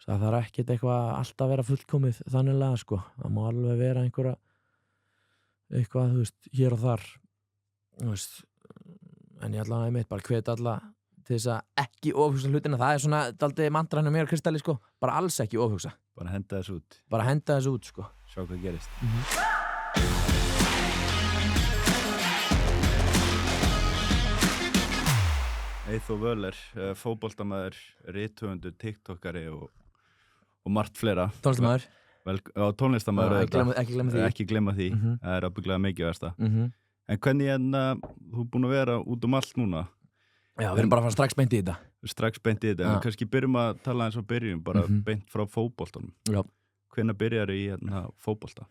það þarf ekkert eitthvað alltaf vera fullkomið þanniglega sko, það má alveg vera eitthvað, þú veist, hér og þar, þú veist, en ég allavega einmitt bara hvet alla til þess að ekki ofhugsa hlutina, það svona dálítið mantra hjá mér og Kristalli sko, bara alls ekki ofhugsa. Bara henda þessu út. Bara henda þessu út sko. Sjá hvað gerist. Eyþór Völler, fótboltamaður, rithöfundur, tiktokari og margt fleira. Tónlistarmaður. Tónlistarmaður ekki gleyma því. Það ábyggilega mikið versta. En hvernig þú búin að vera út allt núna? Já, við erum bara að fara strax beint í þetta. Strax beint í þetta, en kannski byrjum að tala eins og byrjum, bara beint frá fótboltanum. Já. Hvenær byrjar í fótbolta?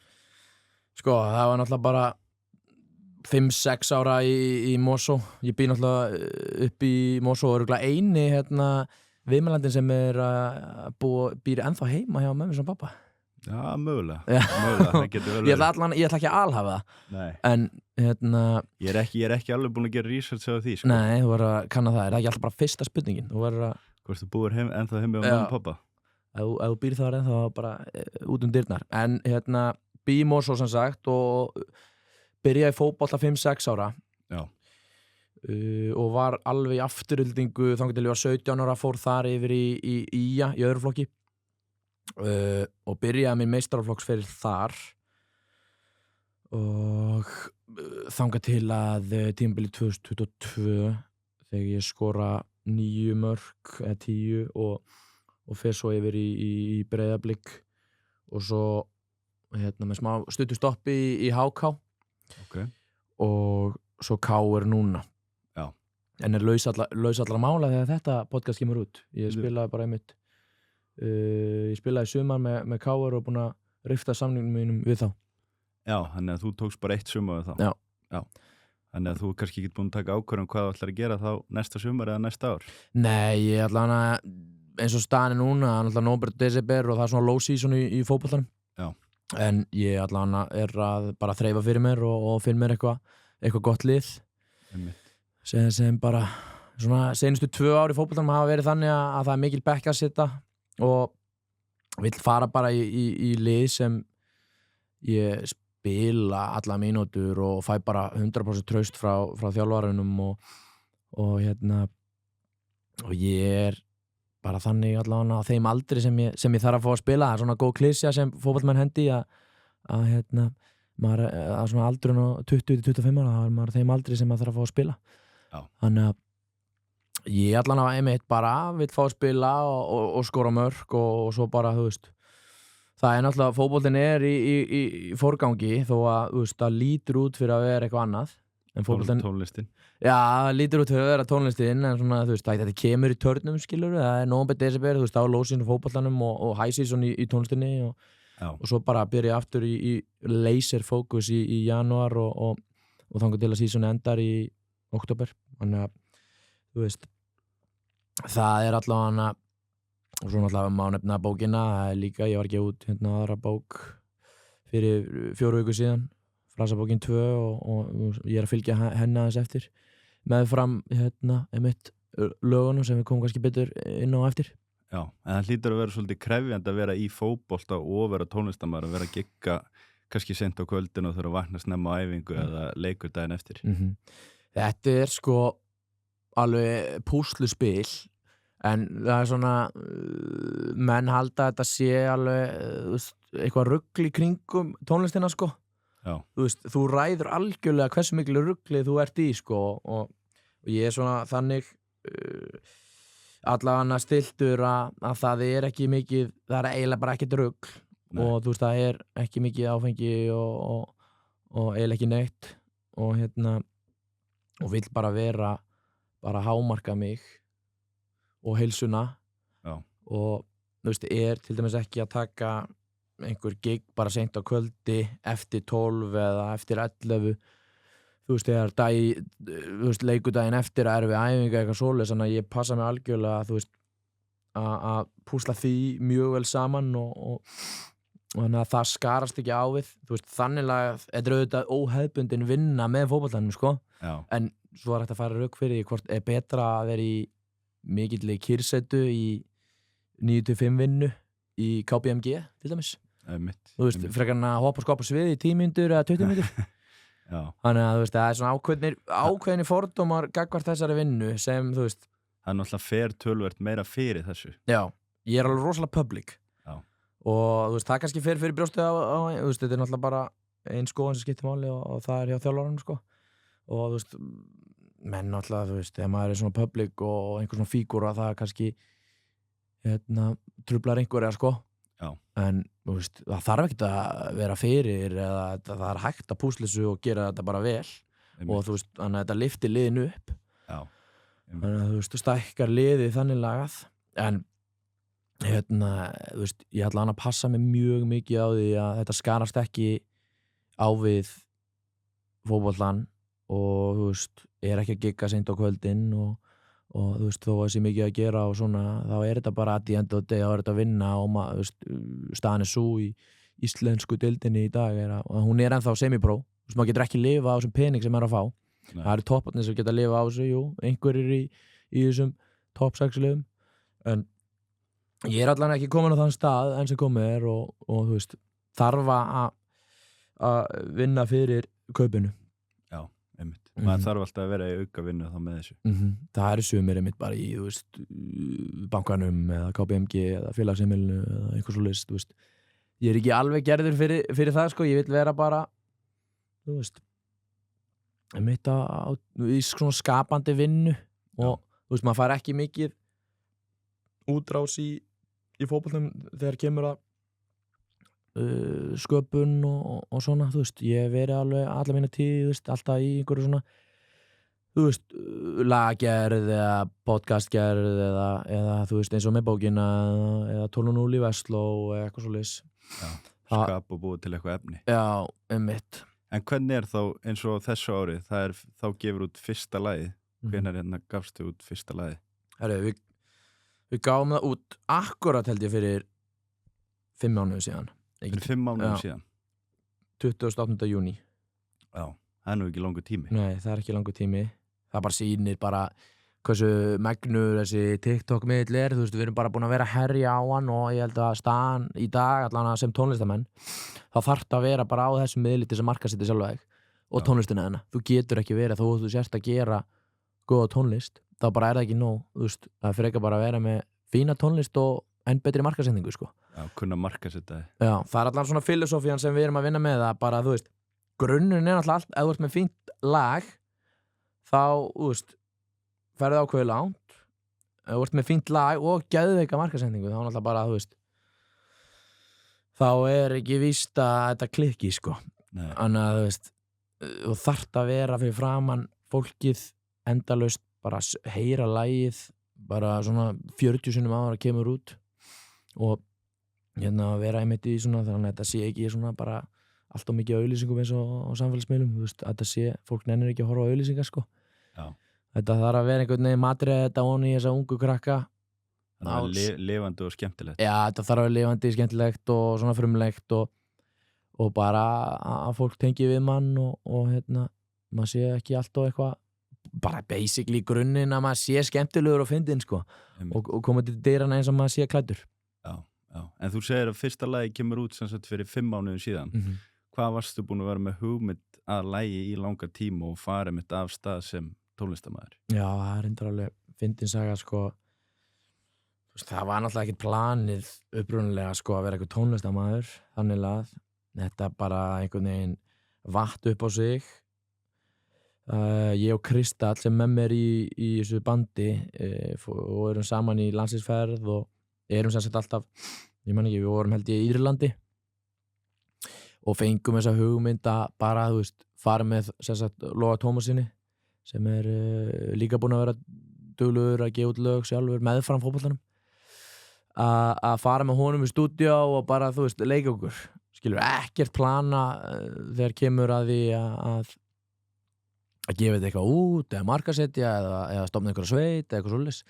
Sko, það var náttúrulega bara 5-6 ára í Mosó. Ég býr náttúrulega upp í Mosó og örugglega eini viðmælandinn sem býr ennþá heima hjá mömmu sem pappa. Já, mögulega, það getur vel verið. Ég ætla ekki að alhafa það. Nei. En, Ég er ekki alveg búin að gera research á því, sko. Nei, þú verður að kanna það. Er það ekki alltaf bara fyrsta spurningin? Þú verður að... Hvort þú búir ennþá heimi á mömmu og pappa? Ef þú býr þar ennþá bara út dyrnar. En, bý í Mosó sem sagt og byrjaði í fótbolta 5-6 ára. Já. Og var alveg í afturöldingu þangað til ég var 17 ára, fór þar yfir í IA, í öðru flokki. Og byrjaði minn meistaraflokksferil þar og þangað til að tímabilið 2022 þegar ég skora 9 mörk eða 10 og fer svo yfir í Breiðablik og svo með smá stuttustopp í HK. Okay. Og svo KR núna. Já. En laus allra mála þegar þetta podcast kemur út. Ég spilaði bara einmitt ég spilaði í sumar með KR og búin að rifta samningnum mínum við þá. Já, þannig að þú tókst bara 1 sumar við þá. Já. Þannig að þú kannski ekki búin að taka ákvörðun hvað þú ætlar að gera þá næsta sumar eða næsta ár. Nei, ég allavega eins og staðan núna, náttúrulega nóvember, desember og það svona low season í fótboltanum. Já. En ég allavega að bara þreifa fyrir mér og finn mér eitthvað gott lið. Sem bara svona seinustu 2 ár í fótboltanum hafa verið þannig að það mikil bekkjarseta og vill fara bara í lið sem ég spila alla mínútur og fæ bara 100% traust frá þjálfarunum og ég bara þannig allavega á þeim aldri sem ég þarf að fá að spila. Það svona góð klisja sem fótboltamenn hendi að maður svona aldrun á 20-25 ára, það maður þeim aldri sem maður þarf að fá að spila. Já. Þannig að ég allavega einmitt bara vill fá að spila og skora mörk og svo bara, þú veist, það náttúrulega fótboltinn í forgangi þó að, þú veist, það lítur út fyrir að vera eitthvað annað. Tónlistin. Já, það lítur út fyrir að vera tónlistin en svona, þú veist, þetta kemur í törnum, skilur, það nóvember, desember, þú veist, á lósinu fótboltanum og high season í tónlistinni og svo bara byrja ég aftur í laser focus í janúar og þangað til að season endar í október. Þannig að, þú veist, það allavega og svo náttúrulega má nefna bókina, það líka, ég var ekki út aðra bók fyrir 4 vikur síðan, Frasabókin 2 og ég að fylgja henni aðeins eftir meðfram einmitt lögunum sem við komum kannski betur inn á eftir. Já, en það hlýtur að vera svolítið krefjandi að vera í fótbolta og vera tónlistarmaður og vera að gigga kannski sent á kvöldinu og þurfa að vakna snemma á æfingu eða leikur daginn eftir. Þetta sko alveg púsluspil en það svona menn halda að þetta sé alveg eitthvað rugl í kringum tónlistina sko. Já. Þú veist, þú ræður algjörlega hversu miklu rugli þú ert í sko og ég svona þannig allavega stiltur að það ekki mikið, það eiginlega bara ekkert rugl. Nei. Og þú veist, það ekki mikið áfengi og eiginlega ekki neitt og vill bara bara hámarka mig og heilsuna. Já. Og þú veist, til dæmis ekki að taka einhver gig bara seint á kvöldi eftir 12 eða eftir 11 þú veist, þegar leikudaginn eftir að við æfinga eitthvað svoleiðis, þannig að ég passa mig algjörlega þú veist, að púsla því mjög vel saman og þannig að það skarast ekki á við þú veist, þannig að þetta auðvitað óhefbundin vinna með fótboltanum sko. Já. En svo hægt að fara rök fyrir hvort betra að vera í mikilli kyrrsetu í 9-5 vinnu í KPMG til dæmis Einmitt. þú veist, frekar hann að hoppa og skoppa svið í 10 mínútur eða 20 mínútur þannig að þú veist, það er svona ákveðnir fordómar gagnvart þessari vinnu sem, þú veist það náttúrulega fer töluvert meira fyrir þessu já, ég er alveg rosalega public og þú veist, það kannski fer fyrir brjóstið þú veist, þetta er náttúrulega bara ein skoðan sem skiptir máli og það er hjá þjálfaranum sko og þú veist, menn náttúrulega, þú veist, ef maður er svona public og einhver svona fígúra það kannski truflar einhverja sko en þú veist, það þarf ekkert að vera fyrir eða það er hægt að púsla þessu og gera þetta bara vel og þú veist, þannig að þetta lyftir liðinu upp þannig að þú veist, stækkar liðið þannig lagað en þú veist, ég ætla að passa mig mjög mikið á því að þetta skarast ekki á við fótboltan og þú veist, er ekki að gigga seint á kvöldin og þú veist, þó að sé mikið að gera og svona, þá er þetta bara að í enda og deg, þá er þetta að vinna og maður, þú veist, staðan er svo í íslensku deildinni í dag og hún er ennþá semi-pro, þú veist, maður getur ekki lifa á þessum pening sem er að fá það eru topparnir sem geta að lifa á þessu, jú, einhverjir í þessum top 6 liðum en ég er allan ekki komin á þann stað enn sem komið er og þú veist, þarf að vinna fyrir kaupinu einmitt, maður þarf alltaf að vera í auka vinnu þá með þessu það eru sumir einmitt bara í, þú veist, bankanum eða KPMG eða félagsheimilinu eða eitthvað svoleiðis, þú veist ég er ekki alveg gerður fyrir það sko, ég vil vera bara þú veist einmitt í svona skapandi vinnu og þú veist, maður fær ekki mikið útrás í fótboltanum þegar kemur að sköpun og svona, þú veist, ég hef verið alveg alla mína tíð, þú veist, alltaf í einhverju svona, þú veist, laggerð eða podcastgerð eða þú veist, eins og með bókina eða 12.0 í Vestló eða eitthvað svoleiðis. Skap og búið til eitthvað efni. Já, einmitt. En hvernig er þá, eins og þessu árið, það er þá gefur út fyrsta lagið, hvenær gafstu út fyrsta lagið? Herru, við gáum það út akkurat held ég fyrir 5 mánuðum síðan. Fyrir 5 mánuðum síðan? 28. júní. Já, það er nú ekki langur tími. Nei, það er ekki langur tími. Það bara sýnir bara hversu megnur þessi TikTok-miðl er. Þú veist, við erum bara búin að vera að herja á hann og ég held að staðan í dag, allan sem tónlistamenn, þá þarf það að vera bara á þessum miðli til þess að markasetja sjálfa þig og tónlistina hennar. Þú getur ekki verið, þó þú sérst að gera góða tónlist, þá bara er það ekki nóg. Þú veist, það fyrir ekki bara að vera með fína tónlist og enn betri markasetningu, sko. Já, kunna markasetja þig. Já, það er allan svona filosófían sem við erum að vinna með að bara, þú veist, grunnurinn er alltaf allt, ef þú ert með fínt lag, þá, þú veist, ferðu ákveðið langt, ef þú ert með fínt lag og geðveika markasetningu, þá er alltaf bara, þú veist, þá er ekki víst að þetta klikki, sko. Þannig að, þú veist, þú þarft að vera fyrir framan fólkið endalaust, bara heyra lagið, bara svona 40 sinnum ára kemur út og vera einmitt í svona, þannig að þetta sé ekki svona bara allt of mikið á auglýsingum eins og á samfélagsmiðlum, þú veist, þetta sé, fólk nennir ekki að horfa á auglýsingar, sko. Já. Þetta þarf að vera einhvern veginn matrið þetta onni í þessa ungu krakka. Það er lifandi og skemmtilegt. Já, þetta þarf að vera lifandi, skemmtilegt og svona frumlegt og bara að fólk tengi við mann og maður sé ekki alltaf eitthvað, bara basically grunninn að maður sé skemmtilegur og fyndinn, sko, og koma til dyrana eins og maður sé klæddur. Já, en þú segir að fyrsta lagi kemur út sem sagt fyrir 5 mánuðum síðan. Hvað varstu búin að vera með hugmynd að lagi í langa tíma og fara mitt af stað sem tónlistarmaður? Já, það er reyndar alveg fyndin saga, sko. Það var náttúrulega ekkert planið upprunalega, sko, að vera eitthvað tónlistarmaður, þannig að þetta bara einhvern veginn vatt upp á sig. Ég og Kristall sem með mér í þessu bandi og erum saman í landsliðsferð og erum sem sagt alltaf, ég man ekki, við vorum held ég í Írlandi og fengum þessa hugmynd að bara, þú veist, fara með sem sagt Loga Tómasinni sem er líka búinn að vera duglegur að gefa út lög sjálfur meðfram fótboltanum að fara með honum í stúdíó og bara, þú veist, leika okkur, skilur, ekkert plana þegar kemur að því að gefa þetta eitthvað út eða markasetja eða stofna einhverja sveit eða eitthvað svoleiðis.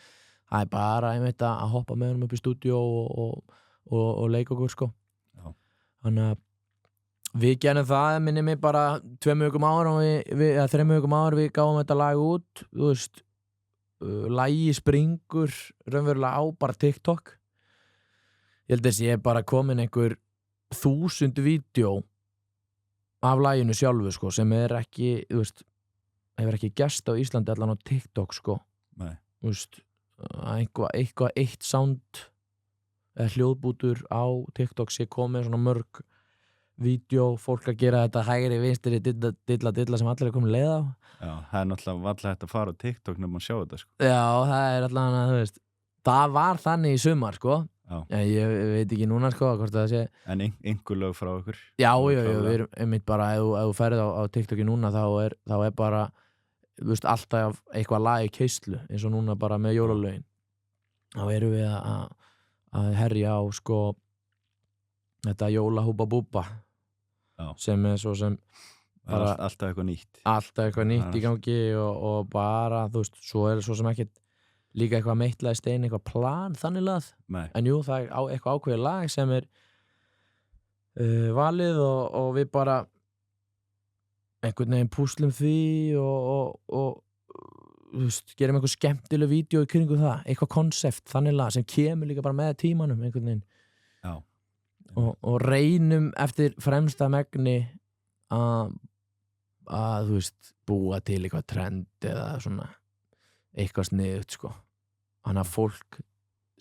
Það er bara einmitt að hoppa með honum upp í stúdíó og leika okkur, sko. Já. Þannig að við gerum það, minni mig bara 2 vikum áður eða 3 vikum áður við gáum þetta lag út, þú veist, lagi springur raunverulega á bara TikTok. Ég held að ég bara komin einhver 1000 vídeo af laginu sjálfu sko, sem ekki, þú veist, hefur ekki gerst á Íslandi allan á TikTok sko. Nei. Þú veist, eitthvað eitt sound eða hljóðbútur á TikTok sé komið svona mörg vídeo, fólk að gera þetta hægri vinstri dilla sem allir komin leið á. Já, það náttúrulega allir hægt að fara á TikTok nefnum að sjá þetta sko. Já, það allan að, þú veist, það var þannig í sumar sko. Já. Ég veit ekki núna sko hvort það sé. En einhver lög frá ykkur? Já, við erum einmitt bara, ef þú ferð á TikToki núna þá er bara, þú veist, alltaf eitthvað lag í keislu, eins og núna bara með jólalögin. Þá erum við að herja á sko þetta jólahúba búba. Já. Sem svo sem bara alltaf eitthvað nýtt. Alltaf eitthvað nýtt í gangi og bara, þú veist, svo svo sem ekkert líka eitthvað meitlaði stein, eitthvað plan þannig lagað. Nei. En jú, það eitthvað ákveðið lag sem valið og við bara einhvern veginn púslum því og þú veist, gerum einhver skemmtileg vídeo í kringu það, eitthvað konsept þannig lag sem kemur líka bara með tímanum einhvern veginn. Já. Og reynum eftir fremsta megni að þú veist, búa til eitthvað trend eða svona eitthvað sniðugt sko. Þannig að fólk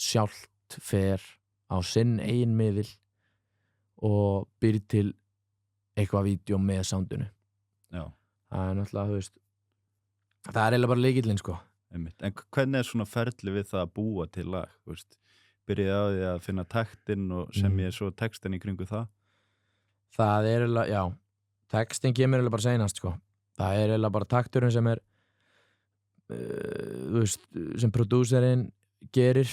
sjálft fer á sinn eigin miðil og býr til eitthvað vídeo með soundinu. Já. Það náttúrulega, þú veist, það eiginlega bara lykillinn sko. Einmitt. En hvernig svona ferli við það að búa til lag, þú veist? Byrjaði á því að finna taktinn og semja svo textin í kringu það? Það eiginlega, já, textin kemur eiginlega bara seinast sko. Það eiginlega bara takturinn sem þú veist, sem prodúserinn gerir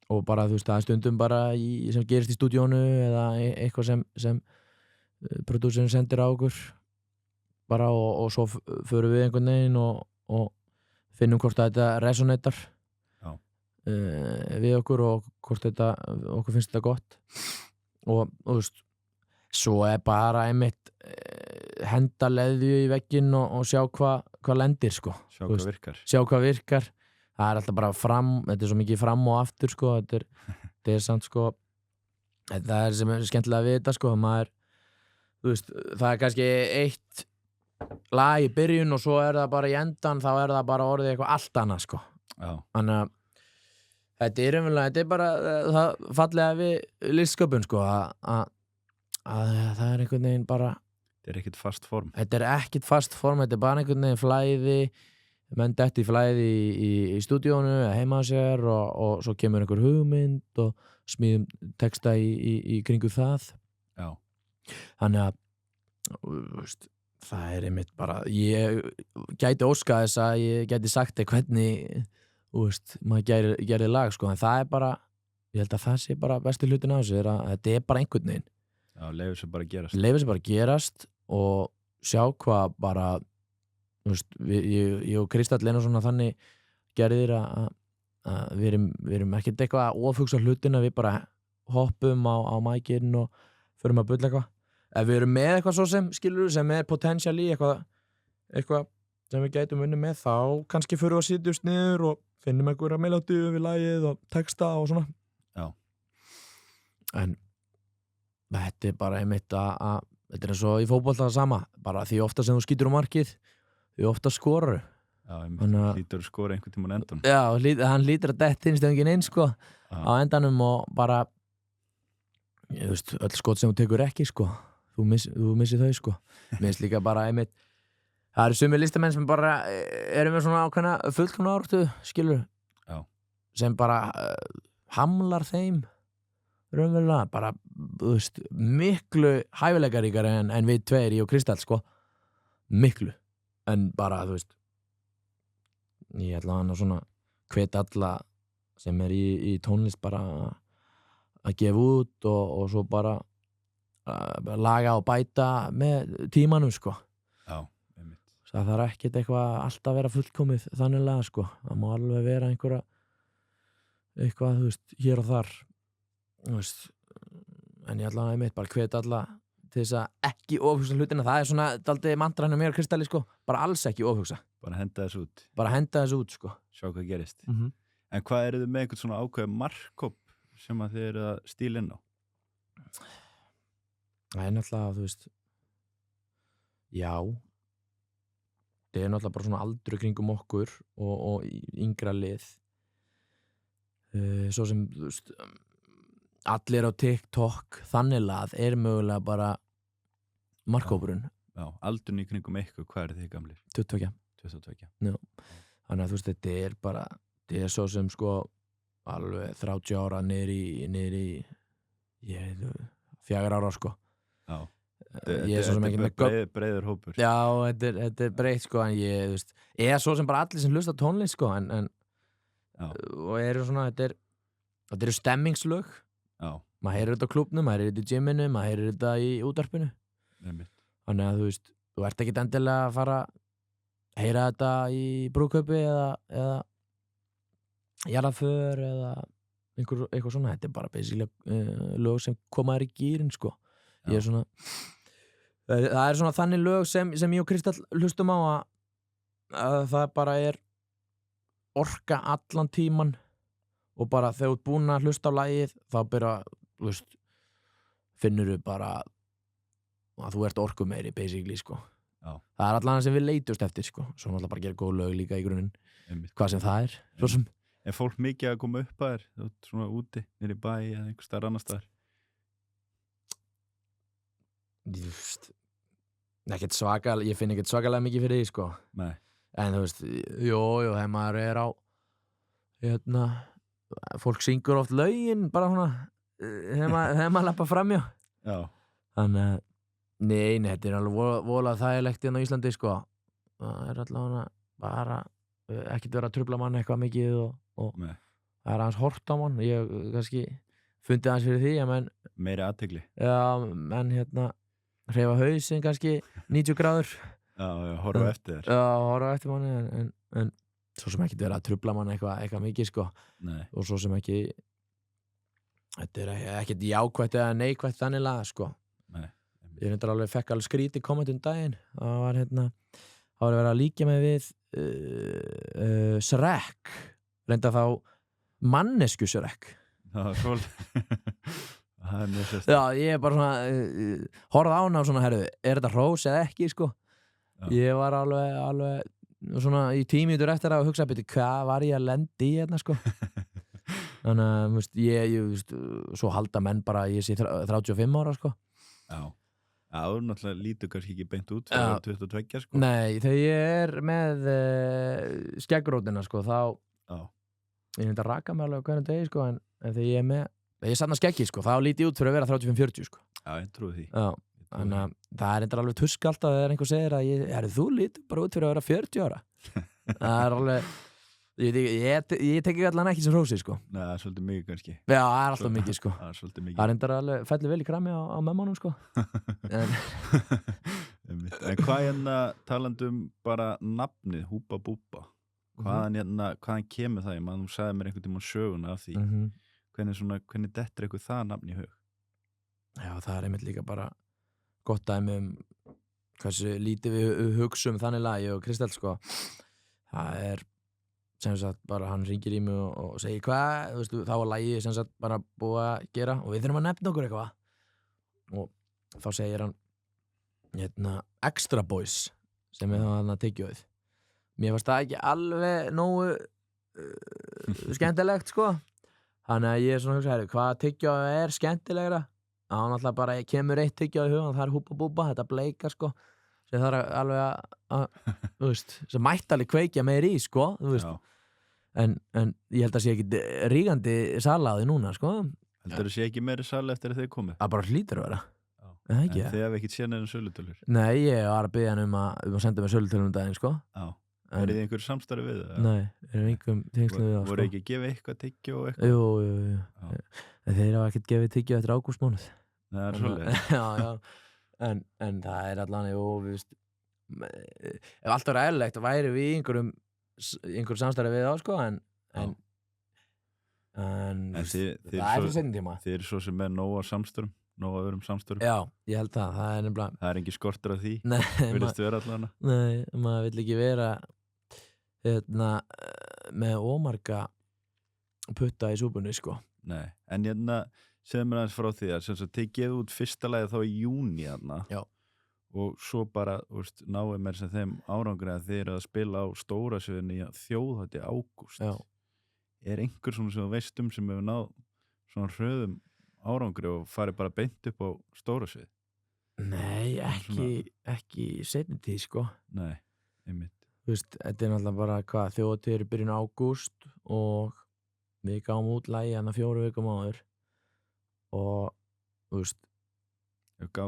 og bara, þú veist, það stundum bara sem gerist í stúdíónu eða eitthvað sem prodúserinn sendir á okkur bara og svo förum við einhvern veginn og finnum hvort þetta resonator við okkur og hvort okkur finnst þetta gott og þú veist, svo bara einmitt henda leðju í vegginn og sjá hvað lendir sko. Sjá hvað virkar. Sjá hvað virkar. Það alltaf bara þetta svo mikið fram og aftur sko. Þetta samt sko, það sem skemmtilega að vita sko, maður, þú veist, það kannski eitt lag í byrjun og svo það bara í endan, þá það bara orðið eitthvað allt annað sko. Já. Þannig að þetta bara það fallega við listsköpun sko, að það einhvern veginn bara Þetta ekkert fast form. Þetta ekkert fast form, þetta bara einhvern veginn flæði, menn detti flæði í stúdíónu eða heima á sér og svo kemur einhver hugmynd og smíðum texta í kringu það. Já. Þannig að, veist, það einmitt bara, ég gæti óskað þess að ég gæti sagt hvernig, veist, maður gerði lag sko, en það bara, ég held að það sé bara besti hlutin á þessu, að þetta bara einhvern veginn. Já, leyfir sér bara að gerast. Leyfir sér bara að gerast og sjá hvað bara, þú veist, ég og Kristall svona þannig gerðir að við erum ekkert eitthvað að ofhugsa hlutina, við bara hoppum á mækinn og förum að bulla eitthvað. Ef við erum með eitthvað svo sem potential í eitthvað sem við gætum unni með, þá kannski förum við að sitjast niður og finnum einhverja melódíu við lagið og texta og svona. Já. En þetta bara einmitt að þetta eins og í fótbolta sama, bara því ofta sem þú skýtur á markið, því ofta skorar. Já, hlýtur að skora einhvern tímann endan. Já, hann hlýtur að detti stefngin inn sko, á endanum og bara, ég veist, öll skot sem þú tekur ekki sko, þú missir þau sko. Minnst líka bara einmitt, það eru sumir listamenn sem bara með svona ákveðna fullkomna áráttu, skilur, Já. Sem bara hamlar þeim. Raunverulega, bara, þú veist, miklu hæfileikaríkari en við tveir, ég og Kristall, sko, miklu, en bara, þú veist, ég ætla hann að svona hvet alla sem í tónlist bara að gefa út og svo bara laga og bæta með tímanum, sko. Já, einmitt. Það þarf ekkert eitthvað alltaf að vera fullkomið þanniglega, sko, það má alveg vera eitthvað, þú veist, hér og þar. Veist, en ég ætla að einmitt bara hvet alla til þess að ekki ofhugsa hlutina, það svona daldið mantra hennar mér og Kristalli sko, bara alls ekki ofhugsa, bara henda þessu út sko, sjá hvað gerist. En hvað eru þið með einhvern svona ákveð markkóp sem að þið eru að stíla inn á? Það náttúrulega, þú veist, já, það náttúrulega bara svona aldur kringum okkur og yngra lið. Svo sem, þú veist, allir á TikTok, þannig lað mögulega bara markhópurinn. Já, aldurinn í kringum eitthvað, hvað þið gamlir? 22. 22. Já, þannig að þú veist, þetta bara, svo sem sko alveg 30 ára niður í 4 ára sko. Já, þetta er breiður hópur. Já, þetta er breitt sko, en ég, þú veist, svo sem bara allir sem hlusta tónlist sko, en og svona, þetta eru stemmingslög. Já. Maður heyrir þetta á klúbnum, maður heyrir þetta í gyminu, maður heyrir þetta í útvarpinu. Þannig að þú veist, þú ert ekkert endilega að fara að heyra þetta í brúðkaupi eða jarðarför eða eitthvað svona. Þetta er bara basically lög sem koma þér í gýrin sko. Ég er svona, það er svona þannig lög sem ég og Kristall hlustum á að það bara er orka allan tíman og bara þegar þú ert búin að hlusta á lagið þá byrja, þú veist, finnur þú bara að þú ert orku meiri basically sko. Já. Það er allan sem við leitust eftir sko. Svo náttúrulega bara gera góð lög líka í grunninn, hvað sem það er. Svo sem Er fólk mikið að koma upp að þér, þú ert svona úti, niður í bæ eða einhver staðar annar staðar? Ég finn ekkert svakalega mikið fyrir því sko. Nei. En þú veist, jú, þegar maður er á fólk syngur oft lögin bara svona þegar maður lappa framjá. Já. Þannig að nei, þetta er alveg voðalega þægilegt hérna á Íslandi sko. Það er allavega bara ekkert vera að trufla mann eitthvað mikið og það er aðeins hort á mann. Ég kannski fundið aðeins fyrir því að meiri athygli. Já, menn hreyfa hausinn kannski 90 gráður. Já, horfa eftir þér. Já, horfa eftir manni en svo sem ekki vera að trufla mann eitthvað mikið sko. Nei. Og svo sem ekki þetta er ekkert jákvætt eða neikvætt þannig laga sko. Nei. Ég reyndar alveg fekk alveg skrítið komment daginn. Það var það verið að líkja mig við Shrek, reyndar þá mannesku Shrek. Það var svolítið. Það er mjög sérst. Já, ég bara svona horfði á hana og svona, herru, er þetta hrós eða ekki sko. Já. Ég var alveg svona í 10 mínútur eftir að hugsa betur hvað var ég að lenda í hérna sko. Þannig að ég svo halda menn bara ég sé 35 ára sko. Já. Það er náttúrulega lítur kannski ekki beint út fyrir 22 sko. Nei, þegar ég er með skeggrótina sko, þá ég myndi að raka mig alveg á hverjum degi sko, en þegar ég sanna skeggi sko, þá líti ég út fyrir að vera 35-40 sko. Já, ég trúi því. Já, þannig að það er alveg tusk alltaf þegar einhver segir að þú lítur bara út fyrir að vera 40 ára. Það er alveg ég tek ekki allan ekki sem hrósi sko. Nei, það er svolítið mikið kannski. Já, það er alltaf mikið sko. Það er svolítið mikið. Það er alveg fellur vel í krami á mömmunum sko. En hvað talandum bara nafnið Húba Búba, hvaðan kemur það? Þú sagði mér einhvern tímann söguna af því. Hvernig dettur eitthvað það nafn í hug? Já, það er einmitt líka bara gott dæmi hversu lítið við hugsum þannig lag, ég og Kristall sko. Það er sem sagt bara hann ringir í mig og segir hvað, þú veist, þá var lagið sem sagt bara búið að gera og við þurfum að nefna okkur eitthvað og þá segir hann Extra Boys sem er þá að tyggjóið. Mér fannst það ekki alveg nógu skemmtilegt sko, þannig að ég er svona hugsa, hvað tyggjóið er skemmtilegra? Þá náttúrulega bara kemur eitt tyggjóið í hugan, það er Húba Búba, þetta bleika sko, sem það er alveg að þú veist, sem mætti alveg kveikja meir í sko, þú veist. En ég held að sé ekki rígandi sala á því núna sko. Heldur það sé ekki meiri sala eftir að þið komið? Það bara hlýtur að vera. En þið hafið ekkert séð neina sölutölur? Nei, ég var að biðja hann um að senda mér sölutölur daginn sko. Já. Er þið einhver samstarfi við það? Nei, erum einhverjum tengslu við það sko. Voru ekki að gefa eitthvað tyggjó og eitthvað? Jú. En þeir hafa ekkert gefið tyggjó eftir ágústmánuð. Það er svolítið. Já. En það er allan, við veist, ef allt var eðlilegt væri við einhverjum samstarfi við það sko, en það er fyrir seinni tíma. Þið eru svo sem með nóga samstörum, nóga öðrum samstörum. Já, ég held það er nefnilega. Það er engin skortur af því. Nei, virðist vera allavega. Nei, maður vill ekki vera með ómarga putta í súpunni sko. Nei, en segðu mér aðeins frá því að sem sagt þið gefið út fyrsta lagið þá í júní þarna. Já. Og svo bara, náið mér sem þeim árangri að þið eru að spila á stóra sviðinu í þjóðhátíð í ágúst. Já. Er einhver svona sem þú veist sem hefur náð svona hröðum árangri og farið bara beint upp á stóra svið? Nei, ekki seinni tíð, sko. Nei, einmitt. Þetta er náttúrulega bara þjóðhátíð í byrjun ágúst og við gáum út lagið 4 vikum áður og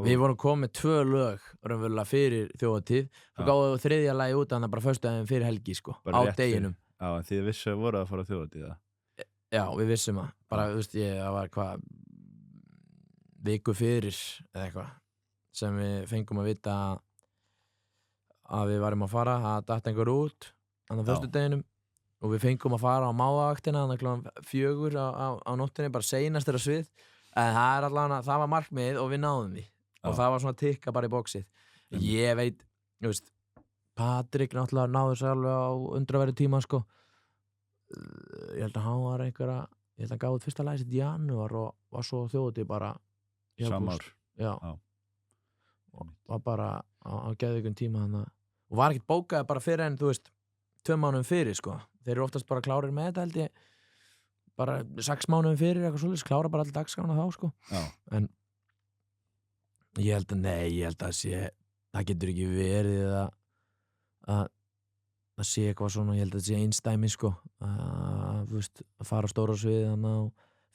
við vorum komið 2 lög raunverulega fyrir þjóðhátíð og gáum þriðja lagið út bara föstudaginn fyrir helgi, sko, á deginum. Já, en þið vissu að voru að fara á þjóðhátíð það? Já, við vissum að bara, það var viku fyrir eða eitthvað sem við fengum að vita að við varum að fara, að datt einhver út á föstudeginum og við fengum að fara á mávaaktina klukkan 4 á nóttinni, bara seinast þeirra svið, en það var markmið og við náðum því og það var svona tikka bara í bóksið. Ég veit, Patrik náttúrulega náður sér alveg á undraverði tíma, sko. Ég held að hann var ég held að hann gáði fyrsta lagið sitt í janúar og var svo þjóðhátíð bara samár. Já. Og var bara á geðveikum tíma þannig og var ekkert bókað bara fyrir en 2 mánuðum fyrir, sko. Þeir eru oftast bara klárir með þetta, held ég, bara 6 mánuðum fyrir eitthvað svoleiðis, klára bara all dagskrána þá, sko. Já. En ég held að það getur ekki verið að sé eitthvað svona, ég held að það sé einstæmi, sko, að fara á stóra svið þannig á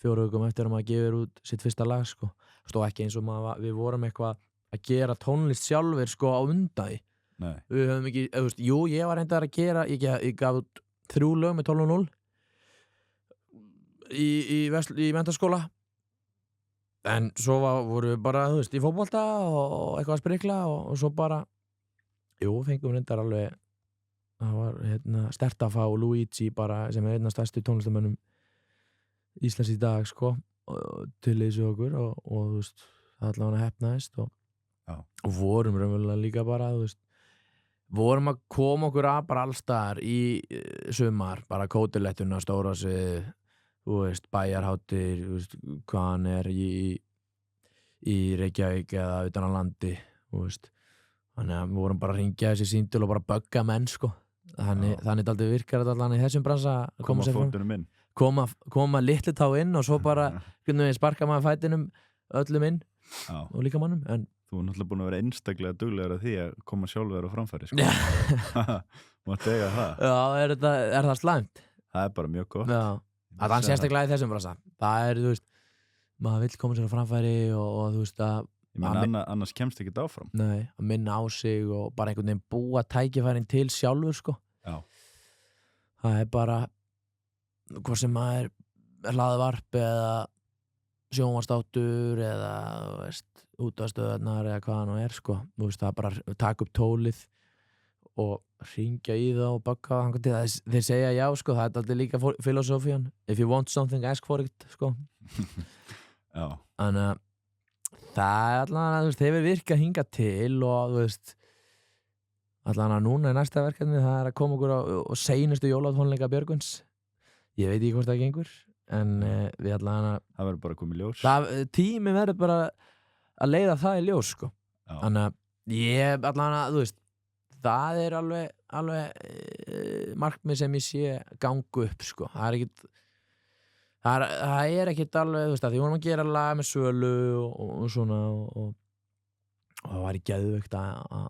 4 vikum eftir að maður gefur út sitt fyrsta lag, sko. Stóð ekki eins og við vorum eitthvað að gera tónlist sjálfur, sko, á undan. Nei. Við höfum ekki, ég var reyndar að gera, ég gaf út 3 lög með 12.0 í menntaskóla, en svo voru við bara, í fótbolta og eitthvað að sprikla og svo bara, fengum reyndar alveg, það var Stertafá og Luigi bara, sem einn af stærstu tónlistamönnum Íslands í dag, sko, til þessu okkur og það allavega hefnaðist og vorum raunverulega líka bara, vorum að koma okkur að bara allstaðar í sumar, bara Kótilettuna, stóra svið, bæjarhátíð, hvað hann er í Reykjavík eða utan á landi, þannig að við vorum bara að ringja þessi símtöl og bara bugga menn, sko. Þannig aldrei virkar þetta allan í þessum bransa að koma fótunum inn, koma litlu tá inn og svo bara sparka maður fætinum öllum inn og líka mannum. En þú er náttúrulega búin að vera einstaklega duglegur að því að koma sjálfur á framfæri, sko. Máttu eiga það. Já, er það slæmt? Það er bara mjög gott. Já, það er sérstaklega í þessum bransa. Það er, maður vill koma sér á framfæri og að ég meina, annars kemst ekki þetta áfram. Nei, að minna á sig og bara einhvern veginn búa tækifærin til sjálfur, sko. Já. Það er bara hvað sem maður er hlaðvarp eða sjónvarpsþáttur eða útvarpsstöðvarnar eða hvað hann er, sko. Það er bara að taka upp tólið og hringja í það og bugga það. Þeir segja já, sko, það er alltaf líka filosófían. If you want something, ask for it, sko. Já. Þannig að það er allan að hefur virkað hingað til og allan að núna í næsta verkefni það er að koma okkur á seinustu jólatónleika Björgvins. Ég veit ekki hvort það gengur, en við allan að það verður bara komið ljós. Tími verður bara að leiða það í ljós, sko. Já. Þannig að ég allan að það er alveg markmið sem ég sé gangu upp, sko. Það er ekkert alveg, því vorum að gera lag með Sölu og svona og það var í geðveikt að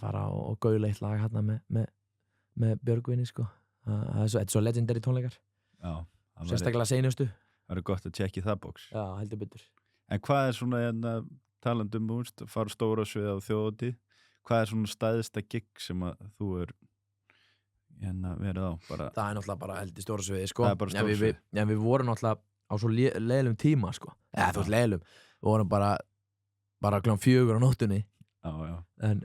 fara og gaula eitt lag hérna með Björgvini, sko. Þetta er svo legendary tónleikar. Já. Sérstaklega seinustu. Það er gott að tjekka í það bóks. Já, heldur betur. En hvað er svona talandum, fara stóra svið á þjóðhátíð, hvað er svona stæðsta gig sem að þú verið á? Bara það er náttúrulega bara held í stóra sviði, sko. Það er bara stóra svið. En við vorum náttúrulega á svo leiðlum tíma, sko. Leiðlum. Við vorum bara klukkan 4 á nóttunni. Já. En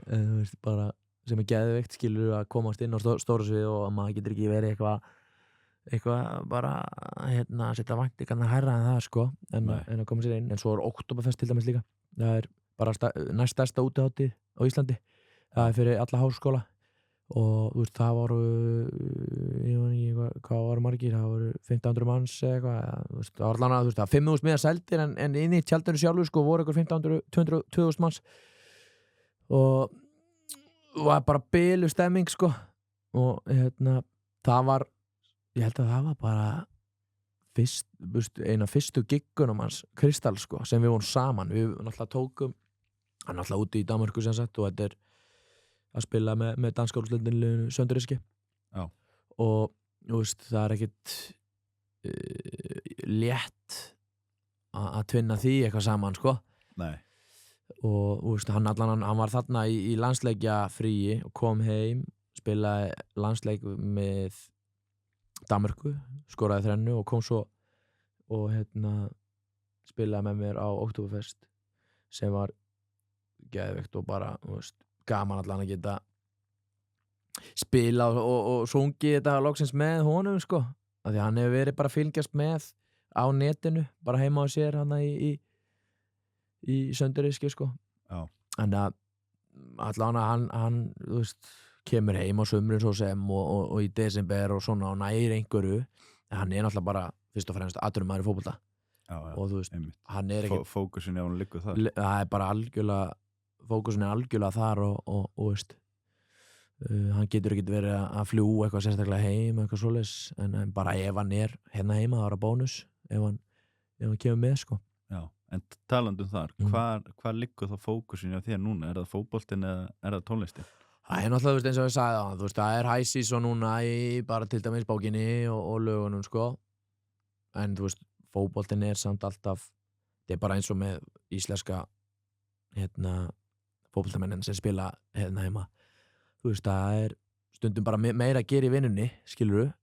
bara sem er geðveikt, skilur að komast inn á stóra svið og að maður getur ekki verið eitthvað bara setja væntingarnar hærra en það, sko, en að koma sér inn. En svo er Oktoberfest til dæmis líka. Það er bara næst stærsta útihátíð á Íslandi. Það er fyrir alla háskóla og þú veist, það voru ég veit ekki hvað voru margir, það voru 1500 manns eða eitthvað, þú veist, það var allan að, þú veist, það 5.000 miðar seldir en inn í tjaldinu sjálfu, sko, voru ykkur 1500, 200, 2000 manns og var bara bilu stemming, sko, og það var, ég held að það var bara fyrst, eina fyrstu giggunum hans, Kristall, sko, sem við vorum saman, við náttúrulega tókum, hann náttúrulega úti í Danmörku sem sagt, og þetta að spila með danska úrslitinu Sønderjyske og þú veist, það er ekkit létt að tvinna því eitthvað saman, sko. Nei. Og þú veist, hann var þarna í landsleikja fríi og kom heim, spilaði landsleik með Danmörku, skoraði 3 og kom svo og spilaði með mér á Oktoberfest sem var geðveikt og bara, þú veist, gaman allan að geta spila og sungið þetta loksins með honum, sko, af því að hann hefur verið bara að fylgjast með á netinu, bara heima á sér hann í Sønderjyske, sko. Já. En að allan að hann, þú veist, kemur heim á sumrin svo sem og í desember og svona og næri einhverju, en hann náttúrulega bara fyrst og fremst atvinnumaður í fótbolta. Já, og þú veist, einmitt. Hann ekki fókusin á hann liggur þar. Það bara algjörlega, fókusin algjörlega þar og veist, hann getur ekki verið að fljúga eitthvað sérstaklega heim eitthvað svoleiðis, en bara ef hann hérna heima, það var að bónus ef hann kemur með, sko. Já, en talandi þar, hvar liggur þá fókusin á þér núna? Er það fótboltinn eða er það tónlistin? Það náttúrulega, þú veist, eins og ég sagði á, þú veist, það high season núna í bara til dæmis bókinni og lögunum, sko, en þú veist, fótboltinn samt alltaf, þetta bara eins og með íslenska fótboltamennin sem spila heima, þú veist, það stundum bara meira að gera í vinnunni, skilurðu,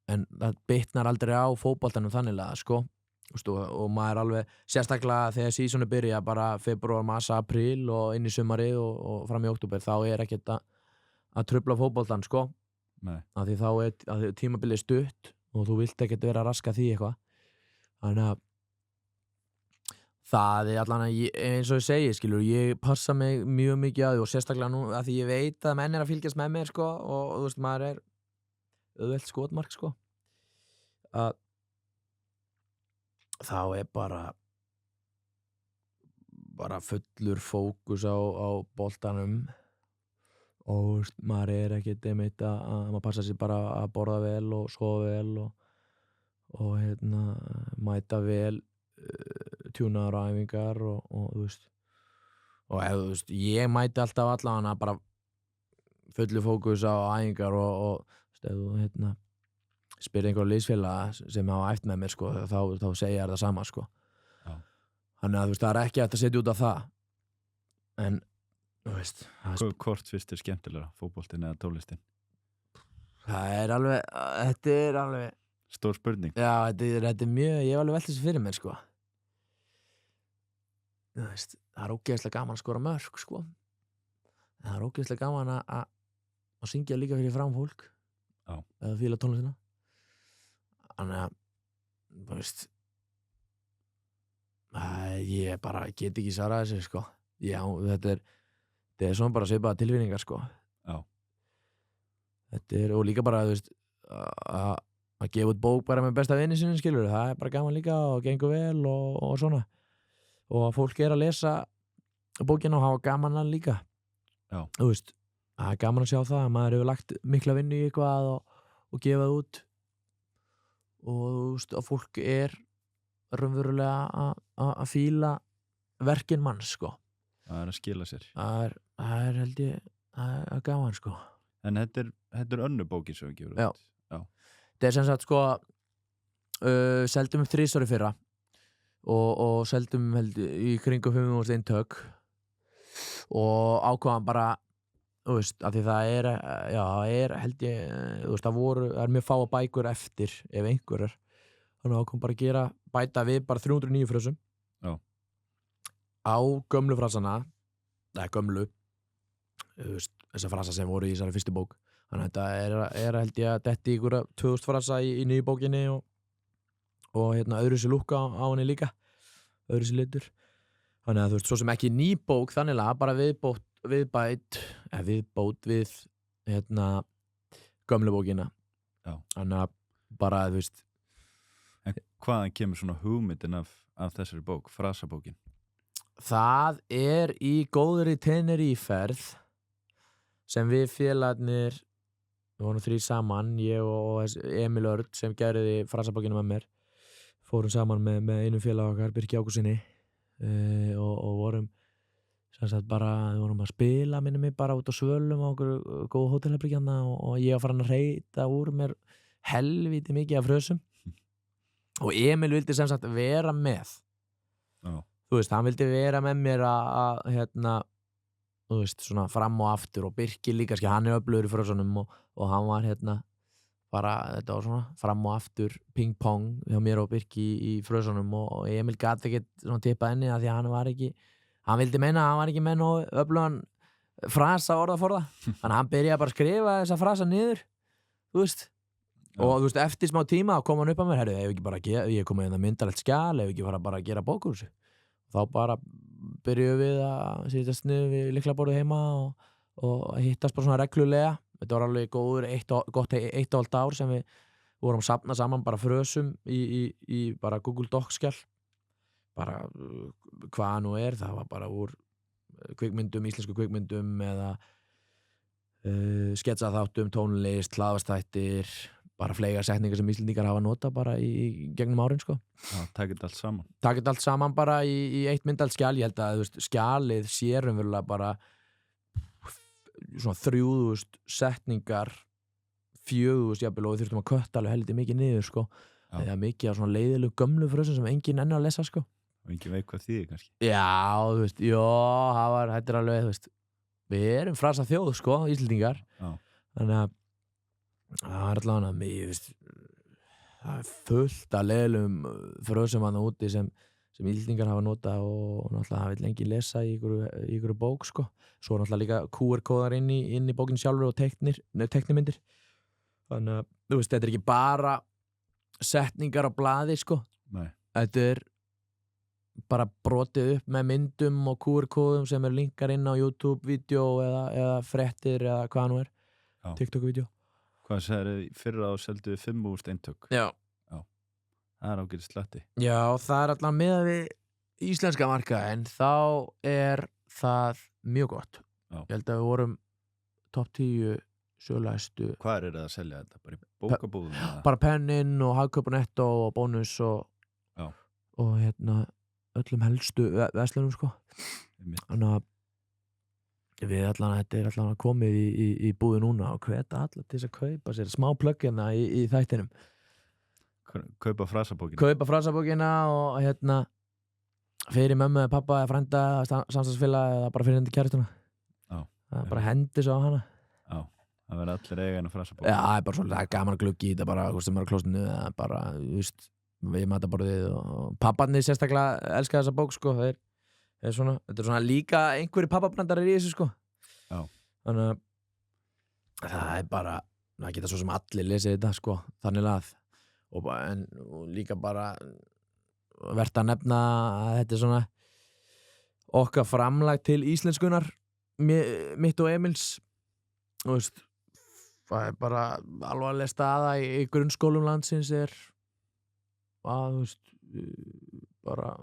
en það bitnar aldrei á fótboltanum þannig, sko, og maður alveg, sérstaklega þegar seasonu byrja bara februar, mars, apríl og inn í sumarið og fram í október, þá ekkert að trufla fótboltan, sko. Nei. Af því þá að tímabilið stutt og þú vilt ekkert vera að raska því eitthvað, þannig að það allan að eins og ég segi, skilur, ég passa mig mjög mikið á því og sérstaklega nú að því ég veit að menn að fylgjast með mér, sko, og þú veist, maður auðvelt skotmark, sko, að þá bara fullur fókus á boltanum og maður ekkert einmitt að maður passa sér bara að borða vel og sofa vel og mæta vel tjúnaðar og æfingar og þú veist og ef þú veist, ég mæti alltaf allavega bara fullur fókus á æfingar og ef þú spyrir einhverja liðsfélaga sem hafa æft með mér, sko, þá segja það sama, sko. Já. Þannig að þú veist, það ekki hægt að setja út af það. En, þú veist... Hvort fyrst skemmtilegra, fótboltinn eða tónlistin? Það þetta alveg... Stór spurning. Já, þetta mjög, ég hef alveg velt þessu fyrir mér, sko. Þú veist, það ógeðslega gaman að skora mörk, sko. Það ógeðslega gaman að syngja líka fyrir fram fólk. Já. Eða fíla tónlistina. Þannig að, þú veist, ég bara get ekki svarað þessu, sko. Já, þetta svona bara svipaða tilfinningar, sko. Já. Þetta og líka bara, þú veist, að gefa út bók bara með besta vini sinni, skilur, það bara gaman líka og gengur vel og svona. Og að fólk að lesa bókina og hafa gaman að líka. Já. Þú veist, það gaman að sjá það, að maður hefur lagt mikla vinnu í eitthvað og gefað út. Og þú veist, að fólk raunverulega að fíla verkin manns, sko. Það að skila sér. Það held ég að gaman, sko. En þetta önnur bókin sem við gefur út. Já. Þetta sem sagt, sko, seldum upp 3 ári fyrra og seldum í kringum 5.000 eintök og ákvaðan bara, þú veist, af því það held ég, þú veist, það mjög fáa bækur eftir, ef einhverjar. Þannig ákvaðan bara að bæta við bara 309 frösum. Já. Á gömlu frasana, gömlu, þú veist, þessar frasa sem voru í þessari fyrstu bók. Þannig að þetta held ég að detti ykkur 2000 frasa í nýju bókinni og öðruvísi lúkka á henni líka, öðruvísi litur. Þannig að þú veist, svo sem ekki ný bók, þannig að bara viðbót við gömlu bókina. Þannig að bara, þú veist. En hvaðan kemur svona hugmyndin af þessari bók, frasabókin? Það í góðri Tenerife-ferð sem við félagarnir, við vorum 3 saman, ég og Emil Örn sem gerði frasabókina með mér, fórum saman með einum félag okkar, Birki Ágússyni, og vorum sem sagt bara, við vorum að spila minni mig bara út á Svölum á okkur góðu hótelherbergjanna og ég var farin að reyta úr mér helvíti mikið af frösum og Emil vildi sem sagt vera með. Þú veist, hann vildi vera með mér að þú veist, svona fram og aftur og Birki líka, hann öflugur í frösunum og hann var bara, þetta var svona fram og aftur ping-pong hjá mér og Birki í frösunum og Emil gat ekki svona tippað henni að því að hann vildi meina að hann var ekki með nógu öflugan frasa orðaforða þannig að hann byrjaði bara að skrifa þessa frasa niður, þú veist. Og þú veist, eftir smá tíma kom hann upp að mér, herru, ef ekki bara ég kom með myndalegt skjal, ef ekki bara gera bók úr þessu. Þá bara byrjuðum við að sittast niður við lyklaborðið heima og hittast bara svona reglulega. Þetta var alveg góður, gott 1,5 ár sem við vorum að safna saman bara frösum í bara Google Docs-skjal. Bara hvað nú það var bara úr kvikmyndum, íslensku kvikmyndum eða sketsaþáttum, tónlist, hlaðvarpsþættir, bara fleira setningar sem Íslendingar hafa notað bara í gegnum árin, sko. Já, takið allt saman. Takið allt saman bara í eitt myndalt skjal. Ég held að, þú veist, skjalið sér umverulega bara svona 3.000 setningar, 4.000 jafnvel, og við þurftum að kötta alveg heldur mikið niður, sko. Það mikið af svona leiðilegu gömlu frösum sem enginn enn að lesa, sko. Og enginn veit hvað þýðir kannski. Já, þú veist, þetta alveg, þú veist, við erum frasa þjóð, sko, Íslendingar. Já. Þannig að það allavega, ég veist, það fullt af leiðilegum frösum hann úti sem Íslendingar hafa notað og náttúrulega það vill enginn lesa í ykkur bók, sko. Svo náttúrulega líka QR-kóðar inn í bókinni sjálfur og teiknimyndir. Þannig að, þú veist, þetta ekki bara setningar á blaði, sko. Nei. Þetta bara brotið upp með myndum og QR-kóðum sem linkar inn á YouTube-vídeó eða fréttir eða hvað nú TikTok-vídeó. Hvað sagðir fyrir að seldu 5.000 eintök? Já. Það ágætis slatti. Já, það allan með við íslenska markaðinn, þá það mjög gott. Já. Ég held að við vorum topp 10 söluhæstu. Hvað það að selja þetta? Bara í bókabúðum? Bara Pennin og Hagkaup.net og Bónus og öllum helstu verslunum, sko. Þannig að við þetta allan komið í búði núna og hveta alla til þess að kaupa sér smá plöggina í þættinum. Kaupa frasabókina? Kaupa frasabókina og fyrir mömmu, pappa, frænda, samstagsfélag eða bara fyrir hendi kæristuna. Já. Það bara hendi svo á hana. Já, það verður allir eiga en að frasabókina. Já, það bara svolítið gaman að gluggi í þetta bara, hvort sem er á klósinu eða bara, þú veist, við mataborðið og papparnir sérstaklega elska þessa bók, sko, þetta svona líka einhverjir pappabrandarar í þessu, sko. Já. Þannig að það bara, það geta svo sem allir lesið þetta, sko, þannig að og líka bara verðt að nefna að þetta svona okkar framlag til íslenskunar mitt og Emils, þú veist, það bara alvarleg staða í grunnskólum landsins að, þú veist, bara,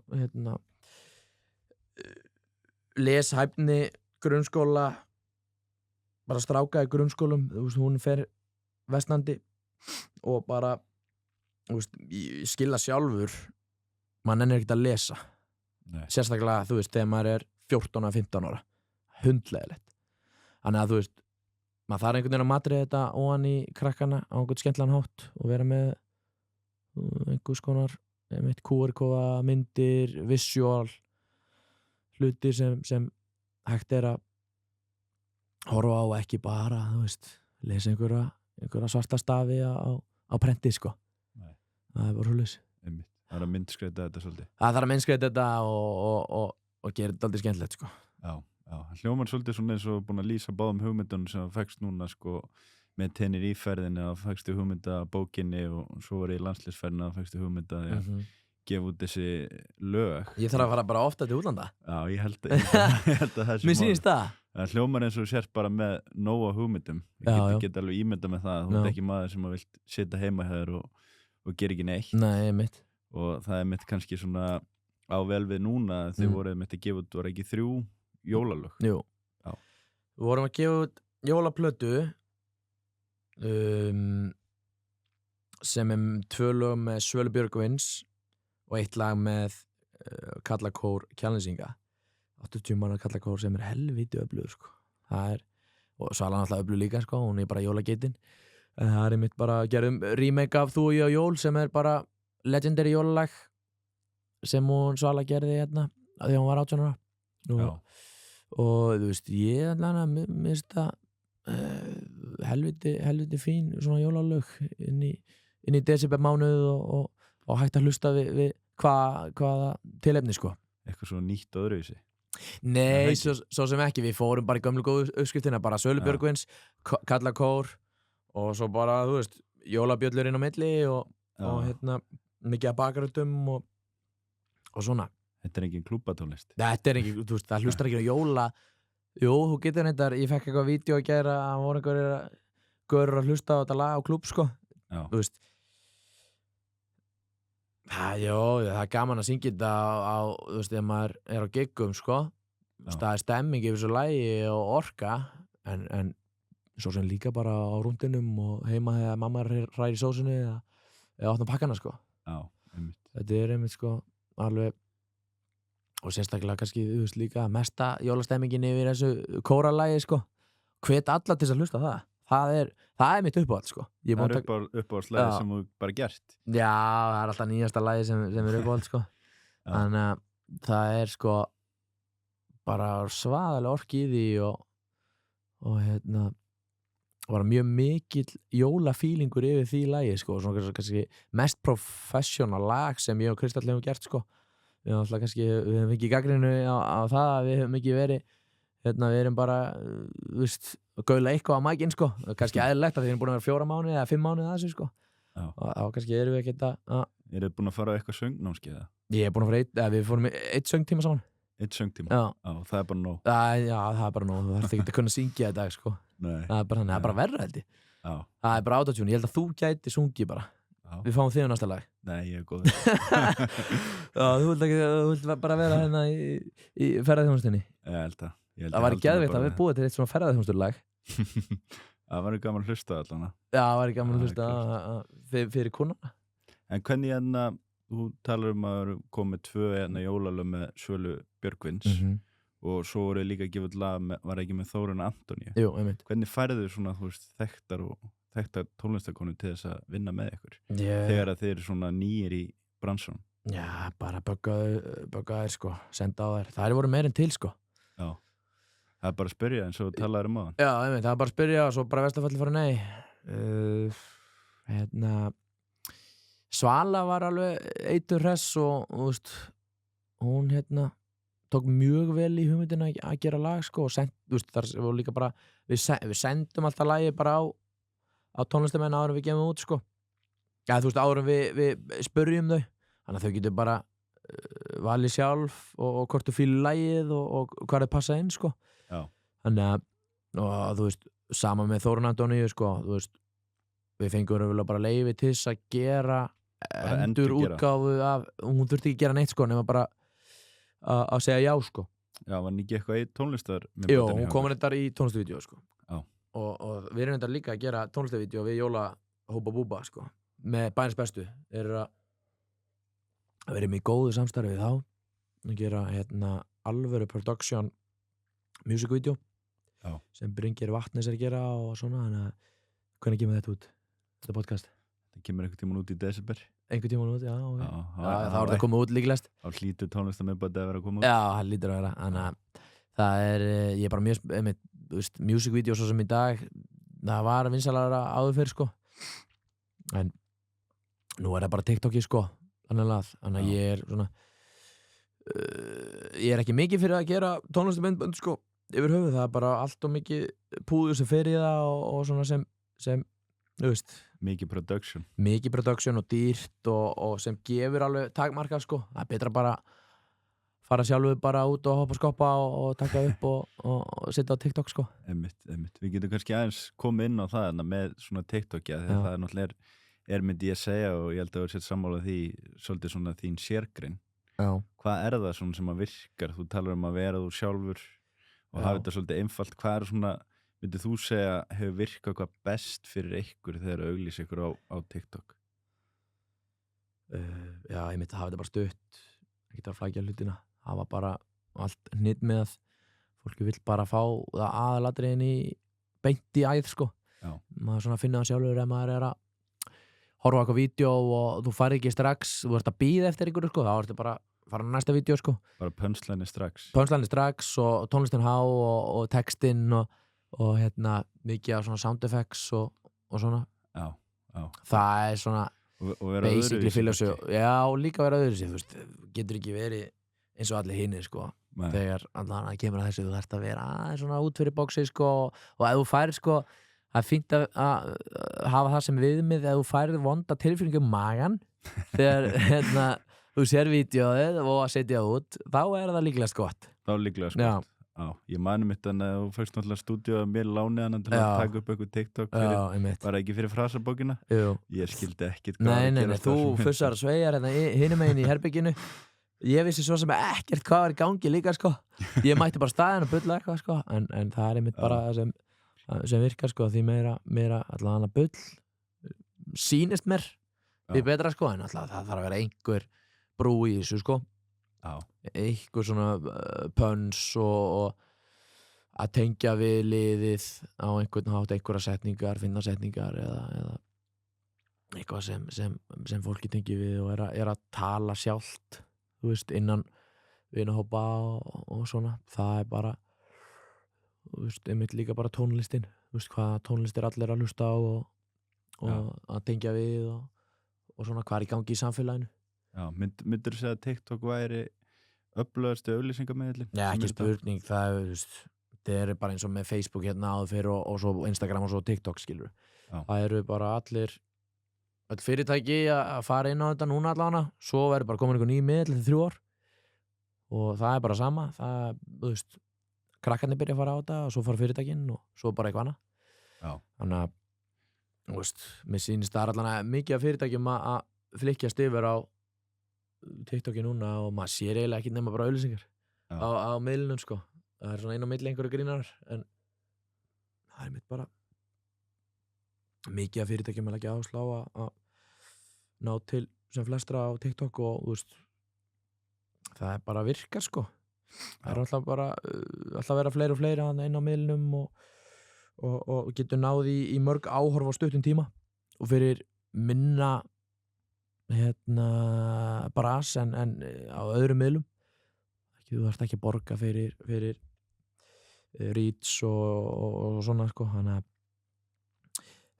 leshæfni grunnskóla, bara stráka í grunnskólum, þú veist, hún fer versnandi og bara, þú veist, ég skilja sjálfur, maður nennir ekkert að lesa. Nei. Sérstaklega, þú veist, þegar maður 14 og 15 ára, hundlegilegt. Þannig að, þú veist, maður þarf einhvern veginn að matrið þetta ofan í krakkana á einhvern skemmtlan hátt og vera með einhvers konar QR-kóða, myndir, visual hlutir sem hægt að horfa á, ekki bara, þú veist, lesa einhverja svarta stafi á prenti, sko. Nei. Það bara hlulis. Það að myndskreita þetta svolítið. Það þarf að myndskreita þetta og gera þetta aldrei skemmtilegt, sko. Já. Hljómar svolítið svona eins og búin að lýsa báðum hugmyndunum sem það fækst núna, sko, með Tenerife-ferðinni og fækstu hugmynda bókinni og svo var ég í landsliðsferðinni og fækstu hugmynda gefa út þessi lög. Ég þarf að fara bara ofta til útlanda. Já, ég held að það sé Mér sýnist það. Það hljómar eins og sért bara með nóga hugmyndum. Ég get alveg ímynda með það. Þú ert ekki maður sem að vilt sitja heima hér og gera ekki neitt. Nei, mitt. Og það mitt kannski svona á vel við núna. Þið voruð mitt að gefa út, var ekki 3 jólalög? Jú. Já. Við vorum að gefa út jólaplötu sem 2 lög með Svölu Björgvins og 1 lag með Karlakór Kjalnesinga. 80 manna Karlakór sem helviti öflugur sko. Það og Svala náttúrulega öflug líka sko, hún bara jólageitin. En það einmitt bara gerðum remake af Þú og ég á jól sem bara legendary jólalag sem hún Svala gerði hérna þegar hún var 18 ára. Og þú veist, ég allavega mér finnst það helviti fín svona jólalög inn í desembermánuð og hægt að hlusta við hvaða tilefni sko. Eitthvað svo nýtt og öðruvísi. Nei, svo sem ekki, við fórum bara í gömlu góðu uppskriftina, bara Svölu Björgvins, Karlakór og svo bara, þú veist, jólabjöllur inn á milli og hérna, mikið að bakaröldum og svona. Þetta engin klúbbatónlist? Þetta engin, þú veist, það hlustar ekki á jóla. Jú, þú getur neitt ég fekk eitthvað vídeo að gera, það voru einhverjir gaurur að hlusta á þetta lag á klúbb, sko. Já. Þú veist. Það er gaman að syngja þetta þú veist, ef maður á giggum, sko. Það stemming yfir þessu lagi og orka, en svo sem líka bara á rúndinum og heima þegar mamma hræðir í sósunni eða opna pakkana, sko. Já, einmitt. Þetta einmitt, sko, alveg, og sérstaklega kannski, þú veist, líka mesta jólastemmingin yfir þessu kóralagi, sko. Hvet alla til að hlusta á það. Það mitt uppáhald, sko. Það uppáhaldslagi sem þú bara gert. Já, það alltaf nýjasta lagi sem uppáhald, sko. Þannig að það sko bara svaðalega orki í því og hérna var mjög mikill jólafílingur yfir því lagi, sko. Svona kannski mest professional lag sem ég og Kristall hefum gert, sko. Við hefum ekki gagnrýni á það að við hefum ekki verið við erum bara, þú veist, gaula eitthvað á mækinn, sko. Kannski eðlilegt að við erum búin að vera 4 mánuði eða 5 mánuði að þessu, sko. Og kannski erum við ekkert að... Eru þið búin að fara á eitthvað söngnámskeið? Ég búin að fara við fórum 1 söngtíma saman. 1 söngtíma? Já, það bara nóg. Já, það bara nóg. Þú þarft ekki að kunna syngja í dag, sko. Nei. Það bara verra, held ég. Já. Það bara autotune. Ég held að þú gæti sungið bara. Já. Við fáum þig á næsta lag. Nei, ég góður. Þú vilt bara vera hérna í ferðarþjónustunni. Ég held að. Það væri geðveikt að við búið til eitt svona ferðarþjónusturlag. Það væri gaman að hlusta allan. Já, það væri gaman að hlusta fyrir kúnana. En hvernig þú talar að komið 2 jólalög með Svölu Björgvins og svo voru líka að gefa út lag var ekki með Þórunni Antoníu. Jú, einmitt. Hvernig færðu svona, þú veist, þekktar tónlistarkonu til þess að vinna með ykkur? Þegar að þið eru svona nýir í bransunum? Já, bara böggaðir, sko, senda á þær. Það voru meir en til, sko. Já. Það bara að spyrja eins og talaður á hann. Já, einmitt, það bara að spyrja og svo bara Vestafalli fara nei. Svala var alveg eitur hress og þú veist, hún tók mjög vel í hugmyndina að gera lag, sko, og þú veist, þar var líka bara, við sendum alltaf lagi bara á tónlistamenn áður en við gefum út, sko. Já, þú veist, áður en við spyrjum þau, þannig að þau getur bara valið sjálf og hvort þú fílar lagið og hvað það passa inn, sko. Já. Þannig að, og þú veist, sama með Þórunni Antoníu, sko, þú veist, við fengum raunverulega bara leyfi til þess að gera endur útgáfu af, hún þurfti ekki að gera neitt, sko, nema bara að segja já, sko. Já, var ekki eitthvað í tónlistar? Jú, hún kom reyndar í tónlistarvídeó, sko. Já. Og við erum reyndar líka að gera tónlistarvídeó við Jóla Hópa Búba, sko, með Bæjarins bestu. Við erum í góðu samstarfi við þá að gera alvöru production music video sem Bryngir Vatnes að gera og svona, þannig að hvernig kemur þetta út, þetta podcast? Það kemur einhvern tímann út í desember. Einhvern tímann út, já, ok. Það var það að koma út líklegast. Þá hlýtur tónlistarmiðbæti að vera að koma út. Já, það hlýtur að vera, þannig að það ég er bara mjög, music video svo sem í dag, það var vinsalara áður fyrir, sko. En nú það bara TikToki, sko, þannig að ég er svona, ég er ekki mikið fyrir að gera tónlistarmiðbæti, sko, yfir höfuð, það bara allt og mikið púður sem fer í það og svona sem þú veist, mikið production og dýrt og sem gefur alveg takmarka, sko. Það er betra bara fara sjálfur bara út og hoppa skoppa og taka upp og setja á TikTok sko. Einmitt. Við getum kannski aðeins komið inn á það með svona TikTok, þegar það náttúrulega myndi ég segja, og ég held að þú sett sammála því, svolítið svona þín sérgrein. Já. Hvað það svona sem að virkar? Þú talar að vera þú sjálfur og hafa þetta svolítið einfalt. Hvað svona, myndið þú segja, hefur virkað hvað best fyrir ykkur þegar auglýsa ykkur á TikTok? Já, ég myndi að hafa þetta bara stutt, ekki að flækja hlutina, hafa bara allt hnitt með að fólki vill bara fá það aðalatriðin beint í æð sko. Já. Maður svona finna það sjálfur ef maður að horfa á eitthvað vídeo og þú fari ekki strax, þú ert að bíða eftir ykkur sko, þá ertu bara fara á næsta vídeo sko. Bara pönslæni strax og tónlistin há og textinn og mikið af svona sound effects og svona. Já. Það svona og vera basically öðruvísi. Já, líka vera öðruvísi, þú veist, getur ekki verið eins og allir hinir sko. Nei. Þegar allan að kemur að þessu, þú þarft að vera svona út fyrir bóksi sko, og ef þú færir sko, það er fínt að hafa það sem viðmið, ef þú færir vonda tilfinningu magan þegar þú sér vídeóið og að setja út, þá það líklegast gott. Já, ég mani mitt að þú fækst náttúrulega stúdíu að mér láni hann til að taka upp eitthvað TikTok bara ekki fyrir frasabókina. Ég skildi ekkert hvað Nei, þú fussar og sveigjar hinum megin í herbygginu. Ég vissi svo sem ekkert hvað var í gangi líka sko. Ég mætti bara staðinn og bulla eitthvað sko, en það einmitt bara sem virkar sko, því meira allavega bull sýnist mér því betra sko, en alltaf það þarf að vera einhver brú í þessu sko. Eitthvað svona pöns og að tengja við liðið á einhvern hátt, einhverja setningar, finna setningar eða eitthvað sem fólki tengi við og að tala sjálft, þú veist, innan vinahópa og svona. Það bara, þú veist, einmitt líka bara tónlistin, þú veist, hvað tónlist allir að hlusta á og að tengja við og svona hvað í gangi í samfélaginu. Já, myndirðu segja að TikTok væri öflugasti auglýsingamiðillinn? Já, ekki spurning, það bara eins og með Facebook áður fyrir og svo Instagram og svo TikTok, skilur. Það eru bara öll fyrirtæki að fara inn á þetta núna allavega, svo verður bara komin einhver ný miðill eftir 3 ár og það bara sama, þú veist, krakkarnir byrja að fara á þetta og svo fara fyrirtækin og svo bara eitthvað annað. Já. Þannig að, þú veist, mér sýnist það allavega mikið af fyrirtækjum að flykkjast yfir á TikToki núna og maður sér eiginlega ekki nema bara auglýsingar á miðlunum sko. Það svona einn á milli einhverju grínar, en það mitt bara mikið af fyrirtækjum að leggja áherslu á að ná til sem flestra á TikTok og þú veist, það bara virkar sko. Það alltaf bara alltaf vera fleiri og fleiri inn á miðlunum og getur náð í mörg áhorf á stuttum tíma og fyrir minna bras en á öðrum miðlum. Þú þarft ekki að borga fyrir reach og svona sko. Þannig að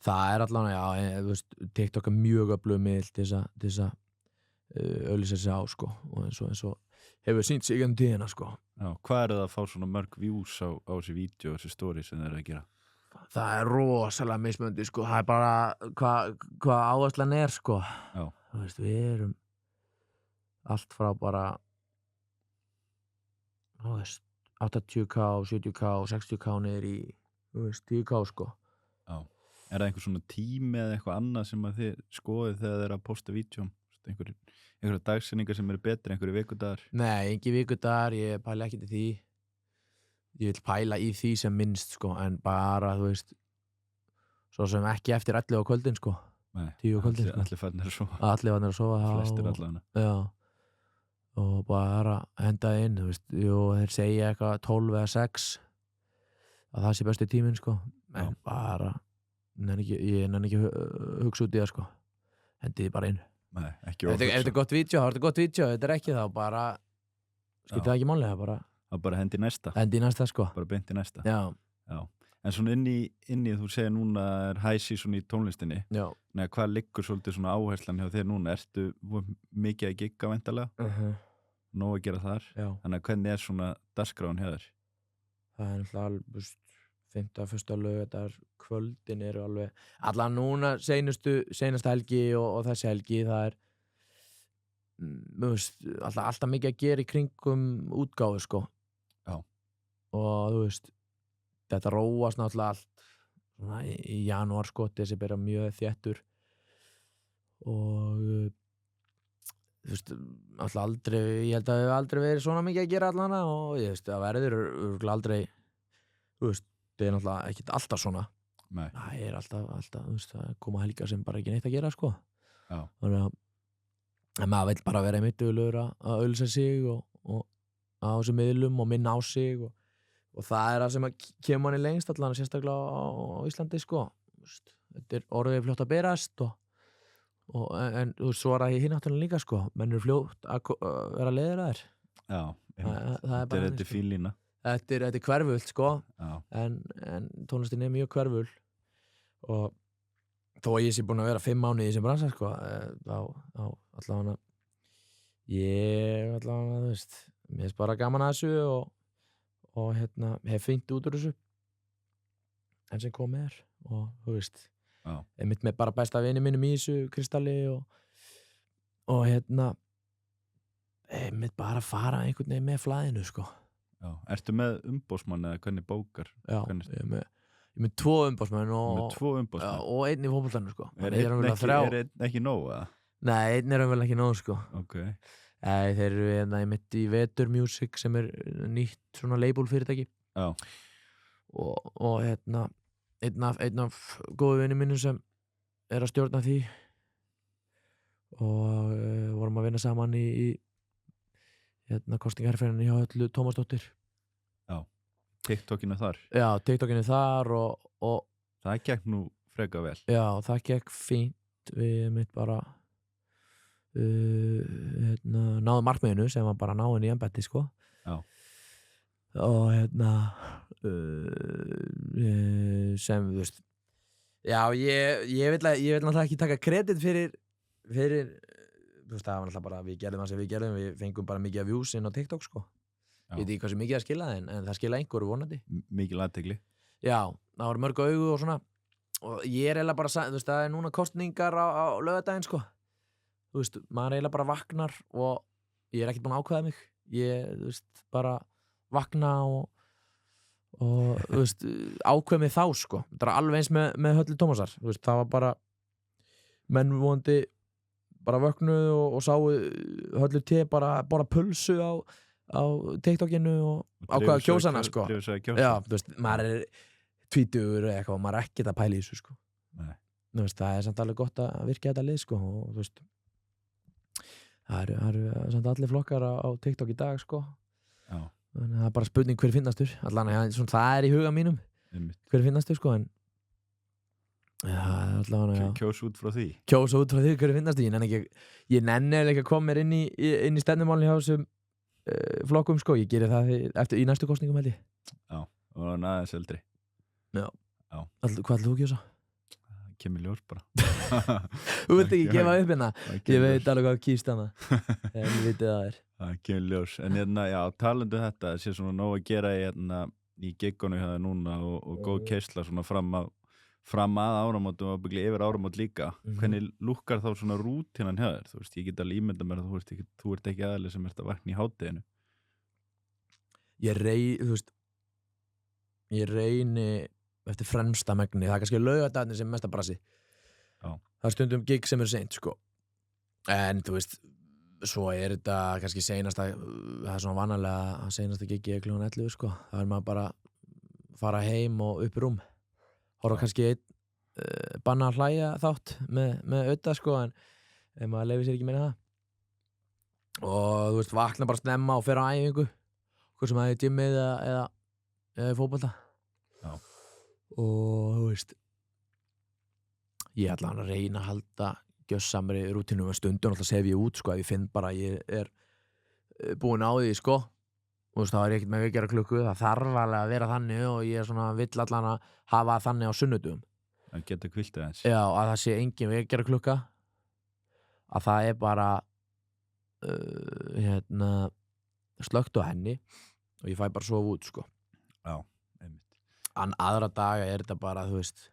það allavega, þú veist, TikTok mjög öflug miðl til þess að auglýsa sig á sko, og eins og hefur sýnt sig um tíðina sko. Já, hvað það að fá svona mörg views á þessi vídeo og þessi story sem þeir að gera? Það rosalega mismunandi sko. Það bara hvað áherslan sko. Já. Þú veist, við erum allt frá bara, þú veist, 80k, 70k, 60k niður í, þú veist, 10k sko. Já. Það einhver svona tími eða eitthvað annað sem að þið skoðið þegar þið að posta vídeóm? Einhverja dagsetningar sem eru betri, einhverju vikudagar? Nei, engin vikudagar, ég pæla ekki til því. Ég vil pæla í því sem minnst sko, en bara, þú veist, svo sem ekki eftir 11 á kvöldin sko. Nei, 10 á kvöldin sko. Allir farnir að sofa. Allir farnir að sofa. Flestir allavega. Já, og bara henda inn, þú veist, þeir segja eitthvað 12 eða 6 að það sé besti tíminn sko, en bara ég nenni ekki hugsa út í það sko, hendi bara inn. Nei, ekki ofhugsa. Ef þetta er gott vídeo, þá er þetta gott vídeo, þetta er ekki þá bara, skiptir það ekki máli, það bara hendi næsta. Hendi næsta sko. Bara beint í næsta. Já. En svona inn í þú segir núna high season í tónlistinni. Já. Nei, hvað liggur svolítið svona áherslan hjá þér núna? Ertu mikið að gigga væntanlega? Nóg að gera þar? Já. Þannig að hvernig svona dagskráin hjá þér? Það náttúrulega alveg 5. fyrsta laugardagar, kvöldin eru alveg allan núna seinasta helgi og þessi helgi, það alltaf mikið að gera í kringum útgáfu sko. Já. Og þú veist þetta róast náttúrulega allt svona í janúar sko, þessi byrja mjög þéttur og þú veist, alltaf aldrei, ég held að það hefur aldrei verið svona mikið að gera allana og ég veist, það verður örugglega aldrei, þú veist, það er náttúrulega ekkert alltaf svona. Nei. Það er alltaf, þú veist, það koma helgar sem bara ekki neitt að gera, sko. Já. Þannig að maður vill bara vera einmitt duglegur að auglýsa sig og á þessum miðlum og minna á sig og það er það sem að kemur manni lengst allan, sérstaklega á Íslandi, sko. Þetta er orðið fljótt að berast en þú veist, svo er það hinn náttúrulega líka, sko. Menn eru fljótt að vera leiðir. Já, þetta er fínlína. Þetta er hverfult, sko. Já. En tónlistin er mjög hverful og þó að ég sé búinn að vera 5 mánuði í þessum bransa, sko, þá allavega þú veist, mér finnst bara gaman að þessu og hef fínt út úr þessu enn sem komið er og þú veist, einmitt með bara besta vini mínum í þessu, Kristalli og einmitt bara fara einhvern veginn með flæðinu, sko. Já, ertu með umboðsmann eða hvernig bókar? Já, ég er með 2 umboðsmenn og einn í fótboltanum, sko. Er einn ekki nóg, eða? Nei, einn er vel ekki nóg, sko. Ok. Þeir eru einmitt í Vetur Music sem er nýtt svona label fyrirtæki. Já. Og einn af góðu vinni mínum sem er að stjórna því og vorum að vinna saman í kostingaherferðinni hjá Höllu Tómasdóttir. Já, TikTokinu þar. Já, TikTokinu þar og það gekk nú freka vel. Já, það gekk fínt. Við mitt bara náðum markmiðinu sem var bara náinn í embætti, sko. Já. Og sem, þú veist, já, ég vil náttúrulega ekki taka kredit fyrir þú veist, það var náttúrulega bara, við gerðum það sem við gerðum, við fengum bara mikið af views inn á TikTok, sko. Ég veit ekki hvað sem mikið að skila en það skila einhverju vonandi. Mikil athygli. Já, það voru mörg augu og svona og ég er eiginlega bara, þú veist, það er núna kosningar á laugardaginn, sko. Þú veist, maður eiginlega bara vaknar og ég er ekkert búinn að ákveða mig. Ég, þú veist, bara vakna og þú veist, ákveð mig þá, sko. Það er alveg eins með Höllu Tómasar, þú veist, það var bara menn vonandi bara vöknuðu og sáu Höllu T bara borða pulsu á TikTokinu og ákveða að kjósa hana, sko. Já, þú veist, maður er tvítugur eða eitthvað og maður er ekkert að pæla í þessu, sko. Nei. Þú veist, það er samt alveg gott að virka þetta lið, sko, og þú veist það eru samt allir flokkar á TikTok í dag, sko. Já. Þannig það er bara spurning hver finnastur. Allan, svona, það er í huga mínum. Hver finnastur, sko, en já, allavega, já. Kjósa út frá því. Kjósa út frá því hver finnastur. Ég nenni ekki að koma mér inn í stefnumálinn hjá þessum flokkum, sko. Ég geri það í næstu kosningum, held ég. Já, og aðeins eldri. Já. Hvað ætlar þú að kjósa? Kemur ljós bara. Þú vilt ekki gefa upp hérna. Ég veit alveg hvað kýst hana. En ég veit það er. Það kemur ljós. En já, talandi þetta, það sé svona nóg að gera í giggonu hjá það núna og góð keisla svona fram að áramótum og byggli yfir áramót líka. Hvernig lúkkar þá svona rútínan hjá þér? Þú veist, ég get alveg ímynda mér að þú ert ekki aðeins sem ert að vakna í hádeginu. Ég reyni eftir fremsta megni. Það er kannski laugardagarnir sem mesta brasi. Já. Það er stundum gig sem seint, sko. En þú veist, svo er þetta kannski seinasta, það er svona vanalega að seinasta gigi kl. 11, sko. Það er maður bara fara heim og upp í rúm. Horfa kannski einn banna að hlæja þátt með auðvitað, sko, en ef maður leyfir sér ekki meina það. Og þú veist, vakna bara snemma og fer á æfingu. Hvað sem það er í gymmið eða í fótbolta. Já. Og þú veist, ég ætla að reyna að halda gjössamri rútínu með stundum, alltaf sef ég út, sko, ef ég finn bara að ég er búinn á því, sko. Og þú veist, þá er ég ekkert með vekjaraklukku, það þarf alveg að vera þannig og ég er svona vill allan að hafa þannig á sunnudum. Það geta kviltið eins. Já, að það sé engin vekjaraklukka, að það er bara slökkt á henni og ég fæ bara sofa út, sko. Já, einmitt. Aðra daga er þetta bara, þú veist,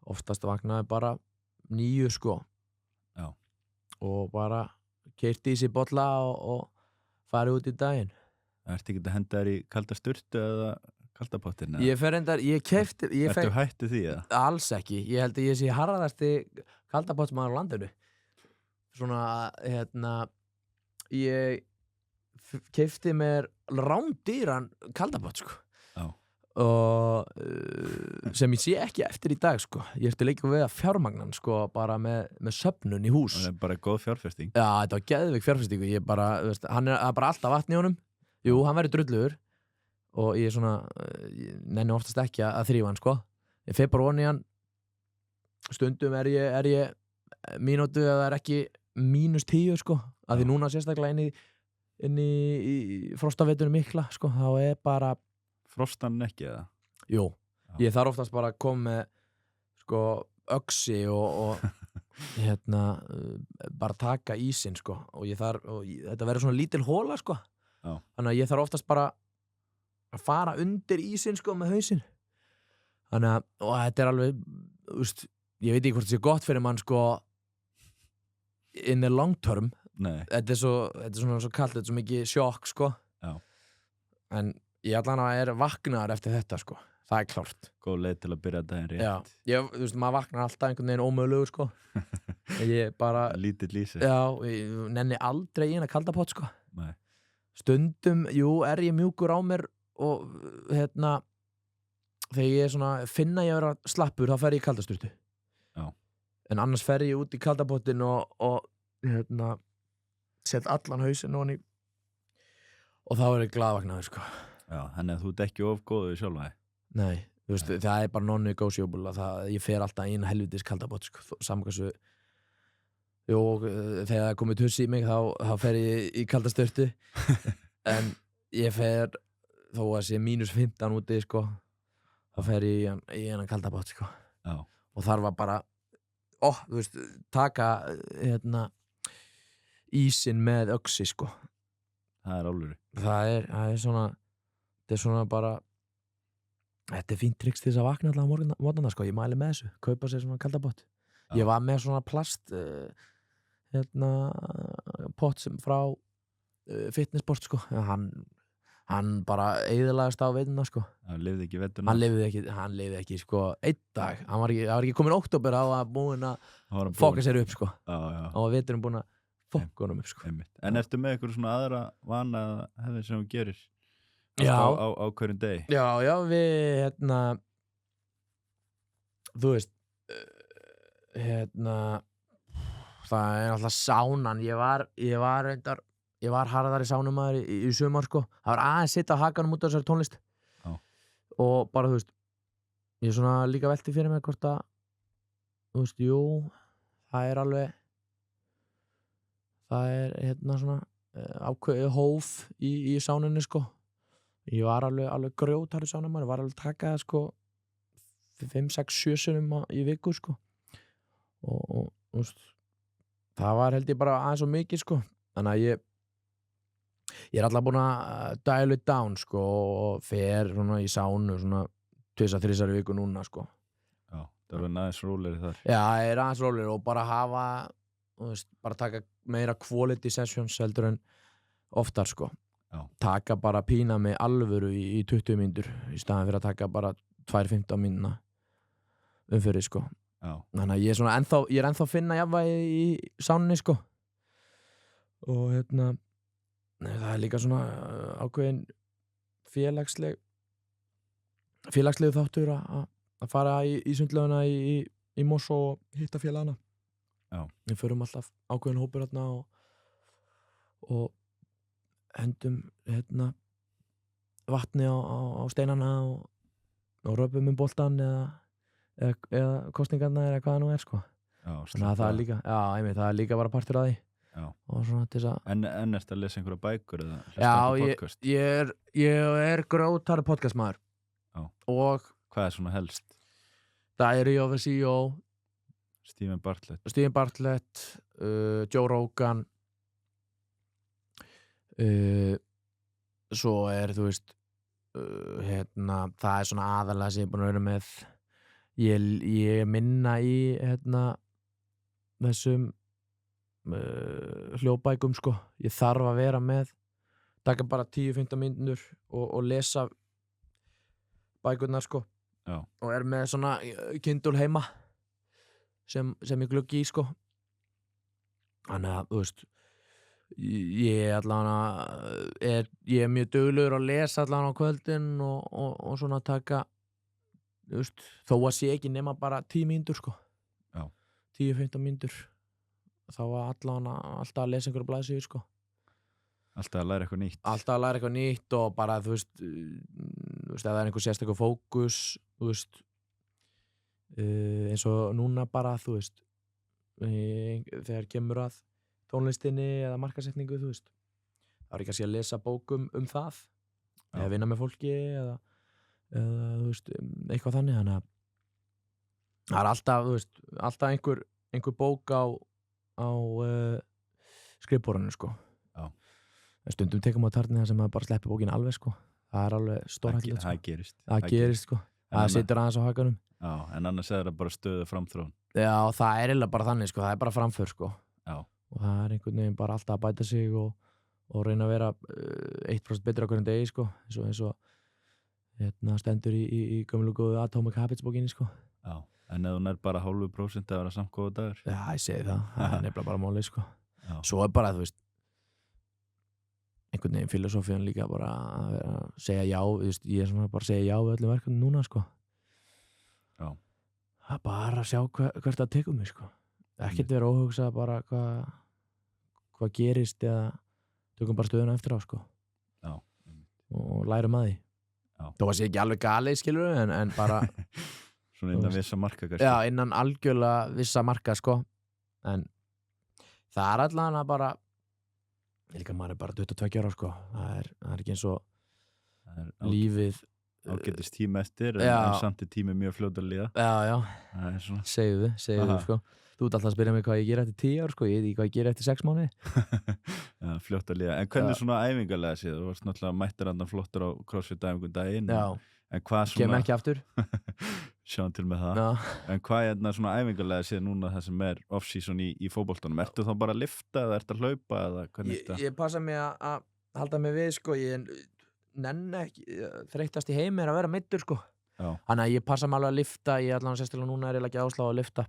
oftast vaknaði bara 9, sko. Já. Og bara keyrt í sig bolla og farið út í daginn. Ertu ekki að henda þér í kalda sturtu eða kalda pottin? Ég fer reyndar, ég keypti Ertu hættu því eða? Alls ekki, ég held að ég sé harðasti kaldapottsmaður á landinu. Svona, ég keypti mér rándýran kaldapott, sko. Já. Og sem ég sé ekki eftir í dag, sko. Ég ertu líka við að fjármagnan, sko, bara með söfnun í hús. Það bara góð fjárfesting. Já, þetta var geðveik fjárfestingu. Ég bara, veist, hann er bara alltaf vatn í honum. Jú, hann verður drullugur og ég svona, ég nenni oftast ekki að þrífa hann, sko. Ég fer bara ofan í hann. Stundum er ég mínútu eða það er ekki -10, sko. Af því núna sérstaklega inn í frostaveturinn mikla, sko. Þá bara Frostan ekki eða? Jú, ég þarf oftast bara að koma með, sko, öxi og bara taka ísinn, sko. Og þetta verður svona lítil hóla, sko. Já. Þannig að ég þarf oftast bara að fara undir ísinn, sko, með hausinn. Þannig að, og þetta er alveg, ég veit ekki hvort þetta sé gott fyrir mann, sko, in the long term. Nei. Þetta er svona svo kalt, þetta er svo mikið sjokk, sko. Já. En ég allan að vaknaður eftir þetta, sko. Það er klárt. Góð leið til að byrja daginn rétt. Já, maður vaknar alltaf einhvern veginn ómögulegur, sko. Ég bara... Lítill lýsi. Já, ég nenni aldrei í eina kalda pott, sko. Nei. Stundum, jú, er ég mjúkur á mér og, þegar ég svona finna ég að vera slappur, þá fer ég í kalda sturtu. Já. En annars fer ég út í kalda pottin og set allan hausinn ofan í og þá er ég glaðvaknaður, sko. Já, þannig að þú ert ekki of góður sjálfa þig. Nei, það er bara non-negotiable að ég fer alltaf í eina helvitis kalda pott, sko. Saman hversu þegar það er komið tuss í mig þá fer ég í kalda sturtu en ég fer þó að sé -15 úti, sko, þá fer ég í eina kalda pott, sko. Já. Og þar var bara taka ísinn með öxi, sko. Það er alveg. Það er svona þetta er svona bara þetta er fínt triks til þess að vakna allavega morgunna, sko. Ég mæli með þessu, kaupa sér svona kalda pott. Ég var með svona plast pott sem frá fitnessport, sko. Hann bara eyðilagðist á veturna, sko. Hann lifði ekki veturna. Hann lifði ekki, sko, einn dag. Það var ekki komin október á að búin að fokka sér upp, sko. Já. Og veturinn búin að fokka honum upp, sko. En ertu með eitthvað svona aðra vana hefðir sem þú gerir? Já. Á hverjum degi? Já, við, þú veist, það er alltaf sánan. Ég var harðar í sánumæður í sumar, sko. Það var aðeins sitt á hakanum út af þessari tónlist. Já. Og bara, þú veist, ég svona líka velti fyrir mig hvort að, þú veist, jú, það er alveg, svona ákveðið hóf í sánunni, sko. Ég var alveg grjótharður sánumæður, ég var alveg taka það, sko, 5, 6, 7 sinnum í viku, sko. Og þú veist, það var held ég bara aðeins svo mikið, sko. Þannig að ég er alltaf búin að dial it down, sko, og fer svona í sánu svona 2-3 viku núna, sko. Já, það er aðeins rólegri þar. Já, það er aðeins rólegri og bara hafa, þú veist, bara taka meira quality sessions heldur en oftar, sko. Já. Taka bara pína með alvöru í 20 mínútur í staðan fyrir að taka bara 2-15 mínúna umfyrir, sko. Já. Þannig að ég er ennþá að finna jafnvægi í sánunni, sko. Og það er líka svona ákveðin félagslegu þáttur að fara í sundlaugina í Mosó og hitta félagana. Já. Við förum alltaf ákveðin hópur þarna og hendum vatni á steinana og röpum boltan eða kostingarna eða hvað það nú er, sko. Já, þannig að það er líka, það er líka bara partur af því. Já. Og svona til þess að En ertu að lesa einhverja bækur eða Já, podcast? ég er grjótharður podcastmaður. Já. Og hvað er svona helst? Diary of a CEO, Stephen Bartlett, Joe Rogan, svo þú veist, það er svona aðalega sem ég er búin að vera með. Ég minna í þessum hljóðbækum sko, ég þarf að vera með taka bara 10-15 mínútur og lesa bækurnar sko. Já. Og með svona Kindle heima sem ég gluggi í sko. Þannig að þú veist ég er mjög duglegur að lesa allan á kvöldin og svona taka þú veist, þó að sé ekki nema bara 10 mínútur sko. Já. 10-15 mínútur þá var alltaf að lesa einhverju blaðsíður sko. Alltaf að læra eitthvað nýtt og bara þú veist ef það er einhver sérstakur fókus þú veist eins og núna bara þú veist þegar kemur að tónlistinni eða markasetningu þú veist þá er ekki að sé að lesa bókum það eða vinna með fólki eða þú veist eitthvað þannig þannig að það er alltaf þú veist alltaf einhver bók á skrifborðinu sko. Já. Stundum tekum á tarni það sem maður bara sleppi bókina alveg sko. Það er alveg stórhættulegt sko. Það gerist sko. Það situr aðeins á hakanum. Já, en annars er það bara stöðu framþróun. Já, það er eiginlega bara þannig sko. Það er bara framför sko. Já. Og það er einhvern veginn bara alltaf að bæta sig og reyna að vera 1% betur á hverjum degi sko. Eins og stendur í gömlu góðu Atomic Habits bókinni sko. Já. En ef hún er bara 0,5% að vera samt góða dagur? Já, ég segi það. Það er nefnilega bara málið, sko. Já. Svo er bara, þú veist, einhvern veginn filosófían líka bara að segja já, þú veist, ég er svona bara að segja já við öllum verkefnum núna, sko. Já. Það er bara að sjá hvert það tekur mig, sko. Ekkert vera óhugsað bara hvað gerist eða tökum bara stöðuna eftir á, sko. Já. Og lærum að því. Já. Þó að sé ekki alveg galið, skilur en bara svona innan vissa marka kannski. Já, innan algjörlega vissa marka sko. En það er allan að bara líka maður er bara 22 ára sko. Það er ekki eins og lífið ágætist tíma eftir en samt er tími mjög fljótt að líða. Já. Það er svona. Segðu sko. Þú ert alltaf að spyrja mig hvað ég ger eftir 10 ár sko. Ég veit ekki hvað ég ger eftir 6 mánuði. Já, fljótt að líða. En hvernig svona æfingarlega séð? Þú varst náttúrulega mættir andan flottur á CrossFit-æfingu daginn. Já. En hvað svona... Kem ekki aftur. Sjáum til með það. Já. En hvað er svona æfingarlega séð núna það sem er off-season í fótboltanum? Ertu þá bara að lifta eða ertu að hlaupa eða hvernig þetta? Ég passa mig að halda mig við sko. Ég nenni ekki, þreyttast í heimi er að vera meiddur sko. Já. Þannig að ég passa mig alveg að lifta. Ég allan sérstaklega núna er ég ekki áslá að lifta.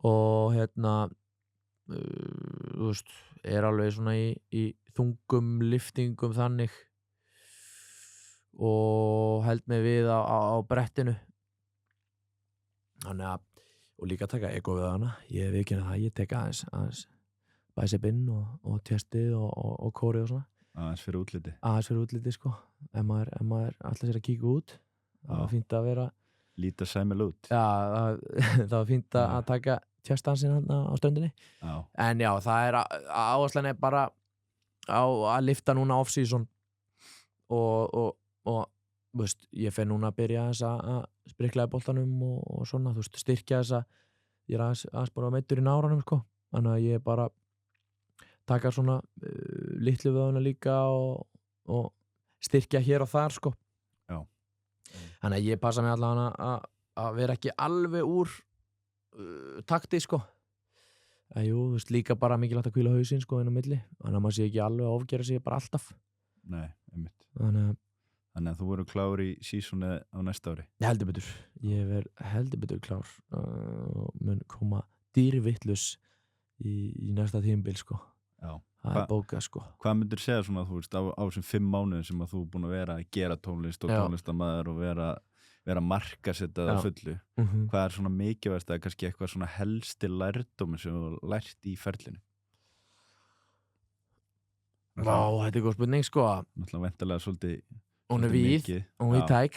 Og þú veist, er alveg svona í þungum liftingum þannig og held mig við á brettinu þannig að og líka taka ego við hana ég viðurkenni það, ég tek aðeins bicep inn og testið og kórið og svona aðeins fyrir útliti sko ef maður ætlar sér að kíka út það var fínt að vera líta sæmil út það var fínt að taka tjestdansinn á stöndinni en já, það er áherslan er bara á að lifta núna off-season og veist, ég fer núna að byrja að sprikla í boltanum og svona, þú veist, styrkja þess að ég er aðeins bara meiddur í náranum sko, þannig að ég bara taka svona litlu vöðuna líka og styrkja hér og þar sko þannig að ég passa mig allavega að vera ekki alveg úr takti sko jú, þú veist, líka bara mikilvægt að hvíla hausinn sko inn á milli, þannig að maður sé ekki alveg að ofgera sig bara alltaf Nei, einmitt Þannig að þú verður klár í sísoni á næsta ári Heldur betur, ég verð heldur betur klár mun koma dýrvitlaus í næsta tímabil sko Já. Það er bókað sko Hvað myndir segja svona, þú veist, á þessum 5 mánuðum sem að þú er búin að vera að gera tónlist og tónlistarmaður og vera að markasetta það fullu Hvað er svona mikilvægast eða kannski eitthvað svona helsti lærdómi sem þú lært í ferlinu? Vá, þetta er góð spurning sko Náttúrulega væntanlega svolítið Hún er víð, hún er tæk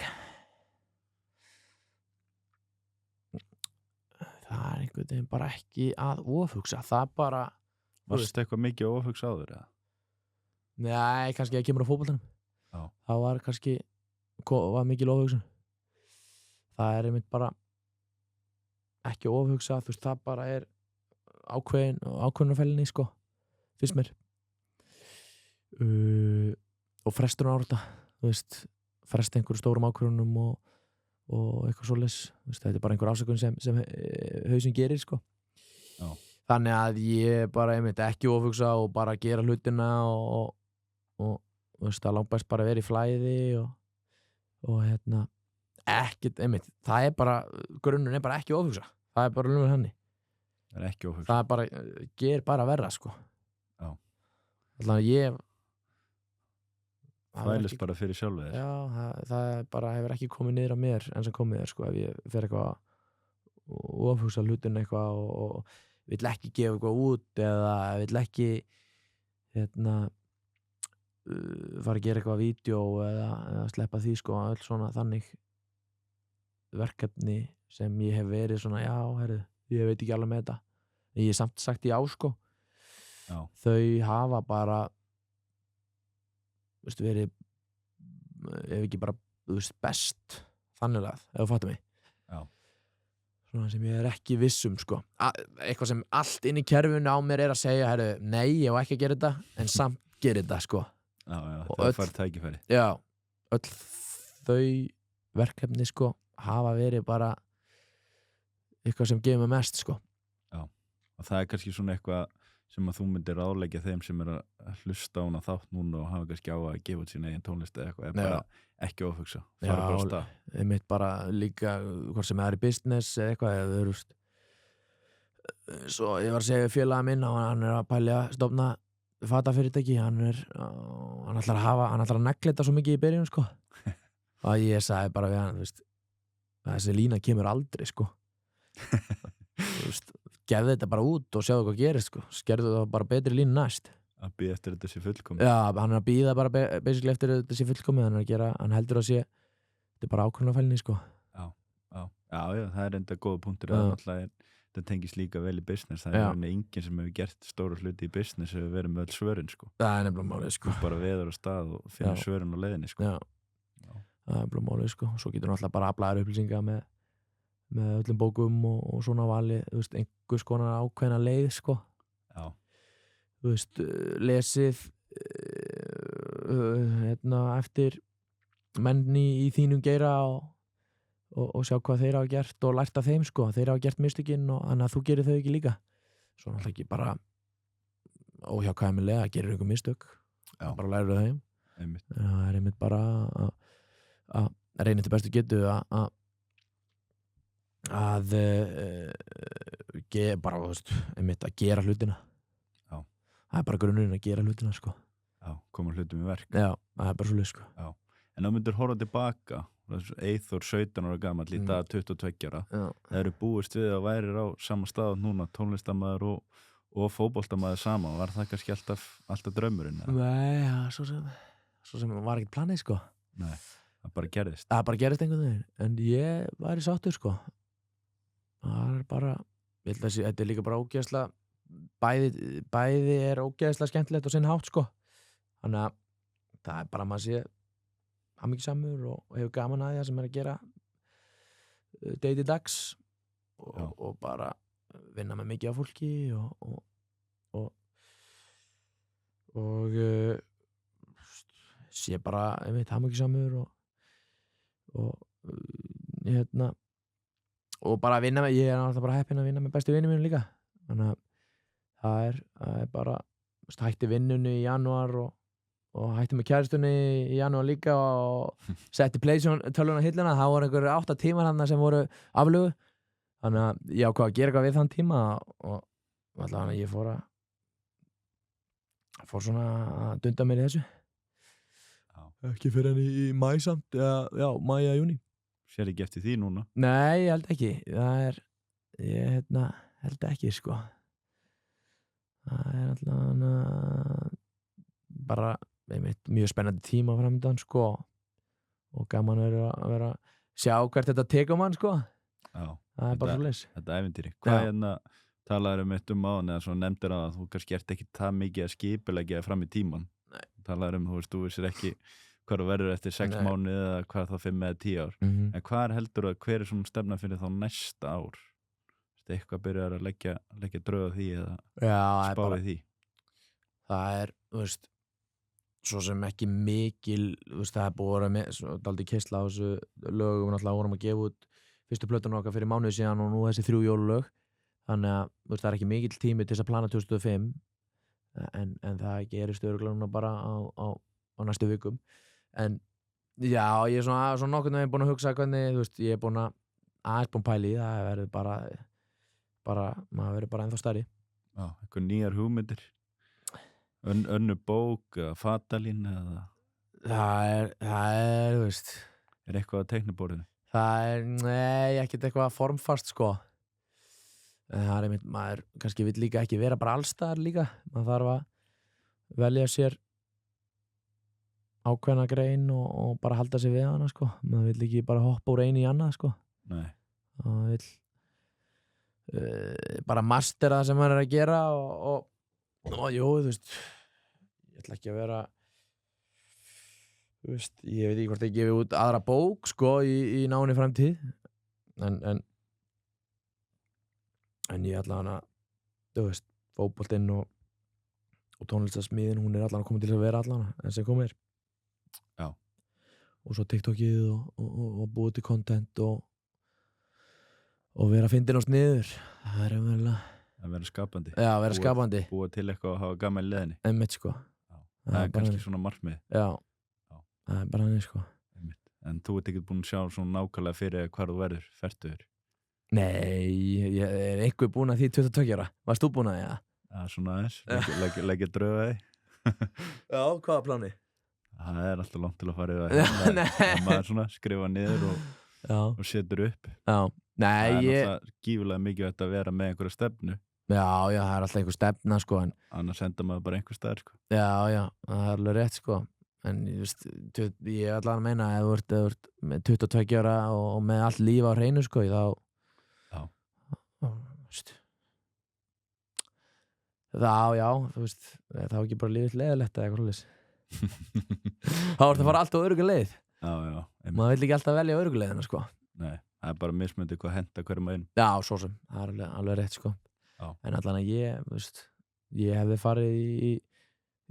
Það er einhvern veginn bara ekki að ofhugsa Það bara Varstu eitthvað mikið að ofhugsa áður eða? Nei, kannski að kemur á fótboltanum Það var kannski mikil ofhugsun Það er einmitt bara ekki ofhugsa þú veist, það bara er ákveðunarfellinni sko fyrst mér og frestur á þetta þú veist, fresta einhverjum stórum ákvörðunum og eitthvað svoleiðis þetta er bara einhver ásökun sem hausinn gerir sko þannig að ég bara einmitt ekki ofhugsa og bara gera hlutina og þú veist, það langt best bara að vera í flæði og ekkert, einmitt, það bara grunnurinn bara ekki ofhugsa, það bara lumur henni. Það ekki ofhugsa. Það bara, ger bara verra, sko. Já. Þannig að ég þvælist bara fyrir sjálfu þér. Já, það bara hefur ekki komið niður á mér en sem komið þér, sko, ef ég fer eitthvað ofhugsa hlutin eitthvað og vill ekki gefa eitthvað út eða vill ekki fara að gera eitthvað vídeo eða sleppa því, sko, öll svona þannig verkefni sem ég hef verið svona, já, herru, ég veit ekki alveg með þetta. Ég hef samt sagt já, sko. Já. Þau hafa bara þú veist, verið ef ekki bara, þú veist, best þannig að, ef þú fattar mig. Já. Svona sem ég ekki vissum, sko. Eitthvað sem allt inn í kerfinu á mér að segja, herru, nei, ég var ekki að gera þetta, en samt gera þetta, sko. Já, það fær tækifæri. Já, öll þau verkefni, sko, hafa verið bara eitthvað sem gefur mig mest, sko. Já, og það kannski svona eitthvað sem að þú myndir ráðleggja þeim sem að hlusta á hana þátt núna og hafa kannski á að gefa út sína eigin tónlist eða eitthvað, bara ekki ofhugsa, fara bara á stað. Já, einmitt bara líka hvort sem það í business eða eitthvað, eða þú veist. Svo ég var að segja félaga minn og hann að pælja að stofna fatafyrirtæki, hann ætlar að negla þetta svo mikið í byrjun, sko. Og ég sagði bara við hann, þú veist, þessi lína kemur aldrei, sko. Þú veist, gefðu þetta bara út og sjáðu hvað gerist, sko. Skerðu það bara betri línu næst. Að bíða eftir þetta sé fullkomið. Já, hann að bíða bara basically eftir þetta sé fullkomið, hann heldur að sé þetta bara ákvörðunarfælni, sko. Já, það er enda góða punktur að þetta tengist líka vel í business. Það er enginn sem hefur gert stóra hluti í business hefur verið með öll svörin, sko. Það er nefnilega málið, sko. Þú bara veður á stað og finnur svörin á leiðinni, sko. Já, það er nefnilega málið, sko. Svo getur náttúrulega bara aflaðar upplýsingar með öllum bókum og svona vali, þú veist, einhvers konar ákveðna leið, sko. Já. Þú veist, lesið eftir menni í þínum geira og sjá hvað þeir hafa gert og lært af þeim, sko. Þeir hafa gert mistökin og þannig að þú gerir þau ekki líka. Svo náttúrulega ekki bara óhjákvæmilega gerir einhver mistök. Já. Bara lærir þau þeim. Einmitt. Það er einmitt bara að reyna til bestu getu að bara, þú veist, einmitt að gera hlutina. Já. Það er bara grunnurinn að gera hlutina, sko. Já, koma hlutum í verk. Já, það er bara svolítið, sko. Já. En þá myndir horfa tilbaka, Eyþór 17 ára gamall, í dag 22 ára. Já. Það eru búist við að værir á sama stað núna, tónlistarmaður og fótboltamaður saman. Var það kannski alltaf draumurinn? Nei, já, svo sem var ekkert planið, sko. Nei, það bara gerðist. Það bara gerðist einhvern veginn, en ég væri sáttur, sko. Það er bara, ég held að þetta er líka bara ógeðslega, bæði er ógeðslega skemmtilegt og sinn hátt, sko. Þannig að það er bara að maður sé hamingjusamur og hefur gaman að því sem er að gera day to dags og bara vinna með mikið af fólki og sé bara, ég veit, hamingjusamur og bara vinna með, ég er alltaf bara heppinn að vinna með bestu vinni mínu líka. Þannig að það er bara, hætti vinnunni í janúar og hætti með kæristunni í janúar líka og setti PlayStation-tölvuna á hilluna. Það voru einhverjir 8 tímar þarna sem voru aflögu. Þannig að ég ákvað að gera eitthvað við þann tíma og allavega ég fór svona að dunda mér í þessu. Já. Ekki fyrir henni í maí samt, já, maí eða júní. Sér ekki eftir því núna? Nei, ég held ekki. Ég held ekki, sko. Það er allavega bara mjög spennandi tíma framöndan, sko, og gaman að vera að sjá hvert þetta tekur mann, sko. Já. Það er bara svoleiðis. Þetta ævintýri. Hvað talaður um áðan eða svona nefndir að þú kannski ert ekki það mikið að skipuleggja fram í tíman? Nei. Talaður þú veist, þú vissir ekki hvað þú verður eftir 6 mánuði eða hvað þá 5 eða 10 ár. En hvað heldur hver er svona stefna fyrir þá næsta ár? Eitthvað byrjar að leggja drög á því eða spáði því? Það er, þú veist, svo sem ekki mikil, þú veist, það er búið að vera dálítið keyrsla á þessu lögum, náttúrulega vorum að gefa út fyrstu plötuna okkar fyrir mánuði síðan og nú þessi 3 jólulög. þannig að það ekki mikill tími til þess að plana 2005 en það gerist örugglega núna bara á næstu vikum en já, ég svona nokkurn veginn búin að hugsa hvernig, ég búin að pæla í það verður bara maður verður bara ennþá stærri. Já, eitthvað nýjar hugmyndir önnur bók eða fatalín eða það er eitthvað á teikniborðinu? Nei, ekkert eitthvað formfast sko en það einmitt, maður kannski vill líka ekki vera bara allstaðar líka, maður þarf að velja sér ákveðna grein og bara halda sig við hana sko, maður vill ekki bara hoppa úr einu í annað sko. Nei. Maður vill bara mastera það sem maður að gera og jú, ég ætla ekki að vera ég veit ekki hvort ég gefi út aðra bók sko í náinni framtíð en ég ætla hana fótboltinn og tónlistarsmiðin hún allan að koma til að vera allan en sem komið Já. Og svo TikTokið og búið til content og vera fyndin og sniður það er umverulega að vera skapandi já, vera skapandi búið til eitthvað að hafa gaman í leðinni einmitt sko það er kannski svona markmið já, það er bara hann sko einmitt. En þú ert ekki búin að sjá svona nákvæmlega fyrir hvað þú verður fertugur? Nei, ég er einhver búin að því 22 ára varst þú búin að það? Já, svona aðeins, leggja drauga þig Já, hvaða plani? Það er alltaf langt til að fara í það að maður svona skrifa niður og setur upp Já, nei það er náttúrulega gífulega mikið að vera með einhverja stefnu Já, það er alltaf einhver stefna sko annars senda maður bara einhver staðar sko Já, það er alveg rétt sko en ég er alltaf að meina að þú ert með 22 ára og með allt líf á hreinu sko Já, þú veist þá er ekki bara lífið leiðilegt eða eitthvað þá ertu að fara alltaf á örugga leið Já, maður vill ekki alltaf velja örugga leiðina sko Nei, það er bara mismunandi hvað henta hverjum einu Já, svo sem, það er alveg rétt sko en allan að ég hefði farið í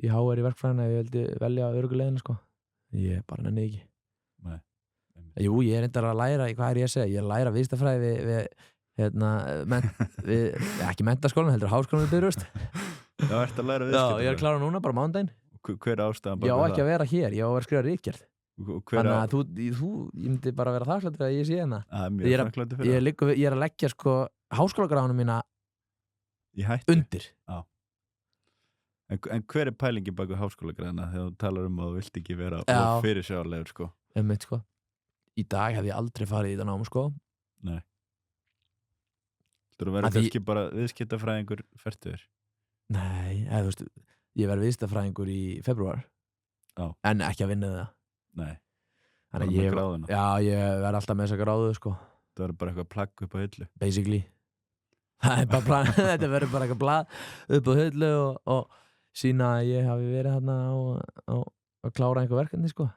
HR í verkfræðina ef ég vildi velja örugga leiðina sko ég bara nenni ekki Nei. Jú, ég er reyndar að læra hvað er ég að segja, ég er að læra viðskiptafræði við ekki menntaskólan, heldur háskólanum Bifröst Já, ertu að læra viðskiptafræði? Já, ég er að klára núna, bara mánudaginn Hver ástæðan bara? Ég á ekki að vera hér, ég á að vera að skrifa ritgerð Þannig að ég myndi bara vera þakklátur að ég sé hérna Mjög þakklátur fyrir það Ég er að leggja sko háskólagráðuna mína undir Já En hver er pælingi baku háskólagráðuna þegar þú talar að þú vilt ekki vera fyrirsjáanlegur sko? Einmitt sko Í dag hef ég aldrei farið í þetta nám sko Nei Þú verður kannski bara viðskiptafræðingur fertugur? Nei, ég verður viðskiptafræðingur í febrúar en ekki að vinna það Nei, þannig að ég verður alltaf með þessa gráðu sko Það verður bara eitthvað plagg upp á hyllu Basically Það er bara þetta verður bara eitthvað blað upp á hyllu og sína að ég hafi verið hérna að klára einhver verkefni sko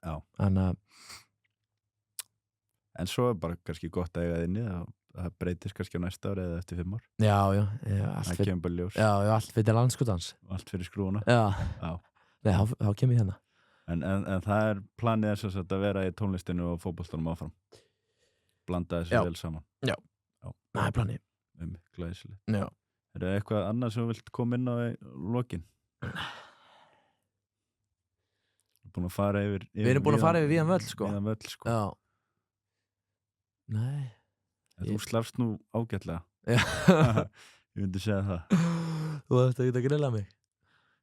Já Þannig að En svo er bara kannski gott að eiga þinni það breytist kannski á næsta ári eða eftir 5 ár Já, það kemur bara ljós allt fyrir landskotans allt fyrir skrúna Nei, þá kem ég hérna en það er planið þess að vera í tónlistinu og fótboltanum áfram blanda þessu vel saman Já, það er planið Glæsilegt Já Er það eitthvað annað sem þú vilt koma inn á í lokin? Við erum búin að fara yfir víðan völl sko Já Nei Þú slafst nú ágætlega Ég myndi segja það Þú ætti ekki að grilla mig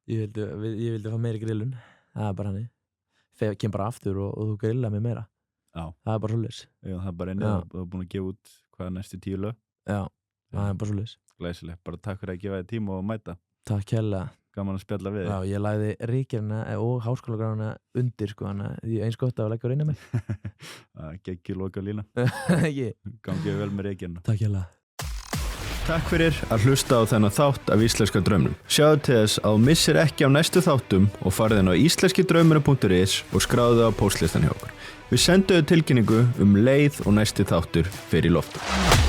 Ég vildi fá meiri grillun Það er bara hannig Þegar kem bara aftur og þú grilla mig meira Já Það er bara svoleiðis Já, það er bara einnig Þú er búin að gefa út hvaða næstu 10 lög Já, það er bara svoleiðis Glæsilegt, bara takk fyrir að gefa þér tíma og mæta Takk hérlega Gaman að spjalla við Já, ég lagði ríkjarna og háskólagráðuna undir sko Þannig að ég eins gott að leggja reyna mig Það geggjur loka lína Ekki Gangið vel með ríkjarna Takk hérlega Takk fyrir að hlusta á þennan þátt af Íslenska draumnum. Sjáðu til þess að þú missir ekki á næstu þáttum og farðu inn á íslenskidraumurinn.is og skráðu á póstlistan hjá okkur. Við sendum þér tilkynningu leið og næsti þáttur fer í loftið.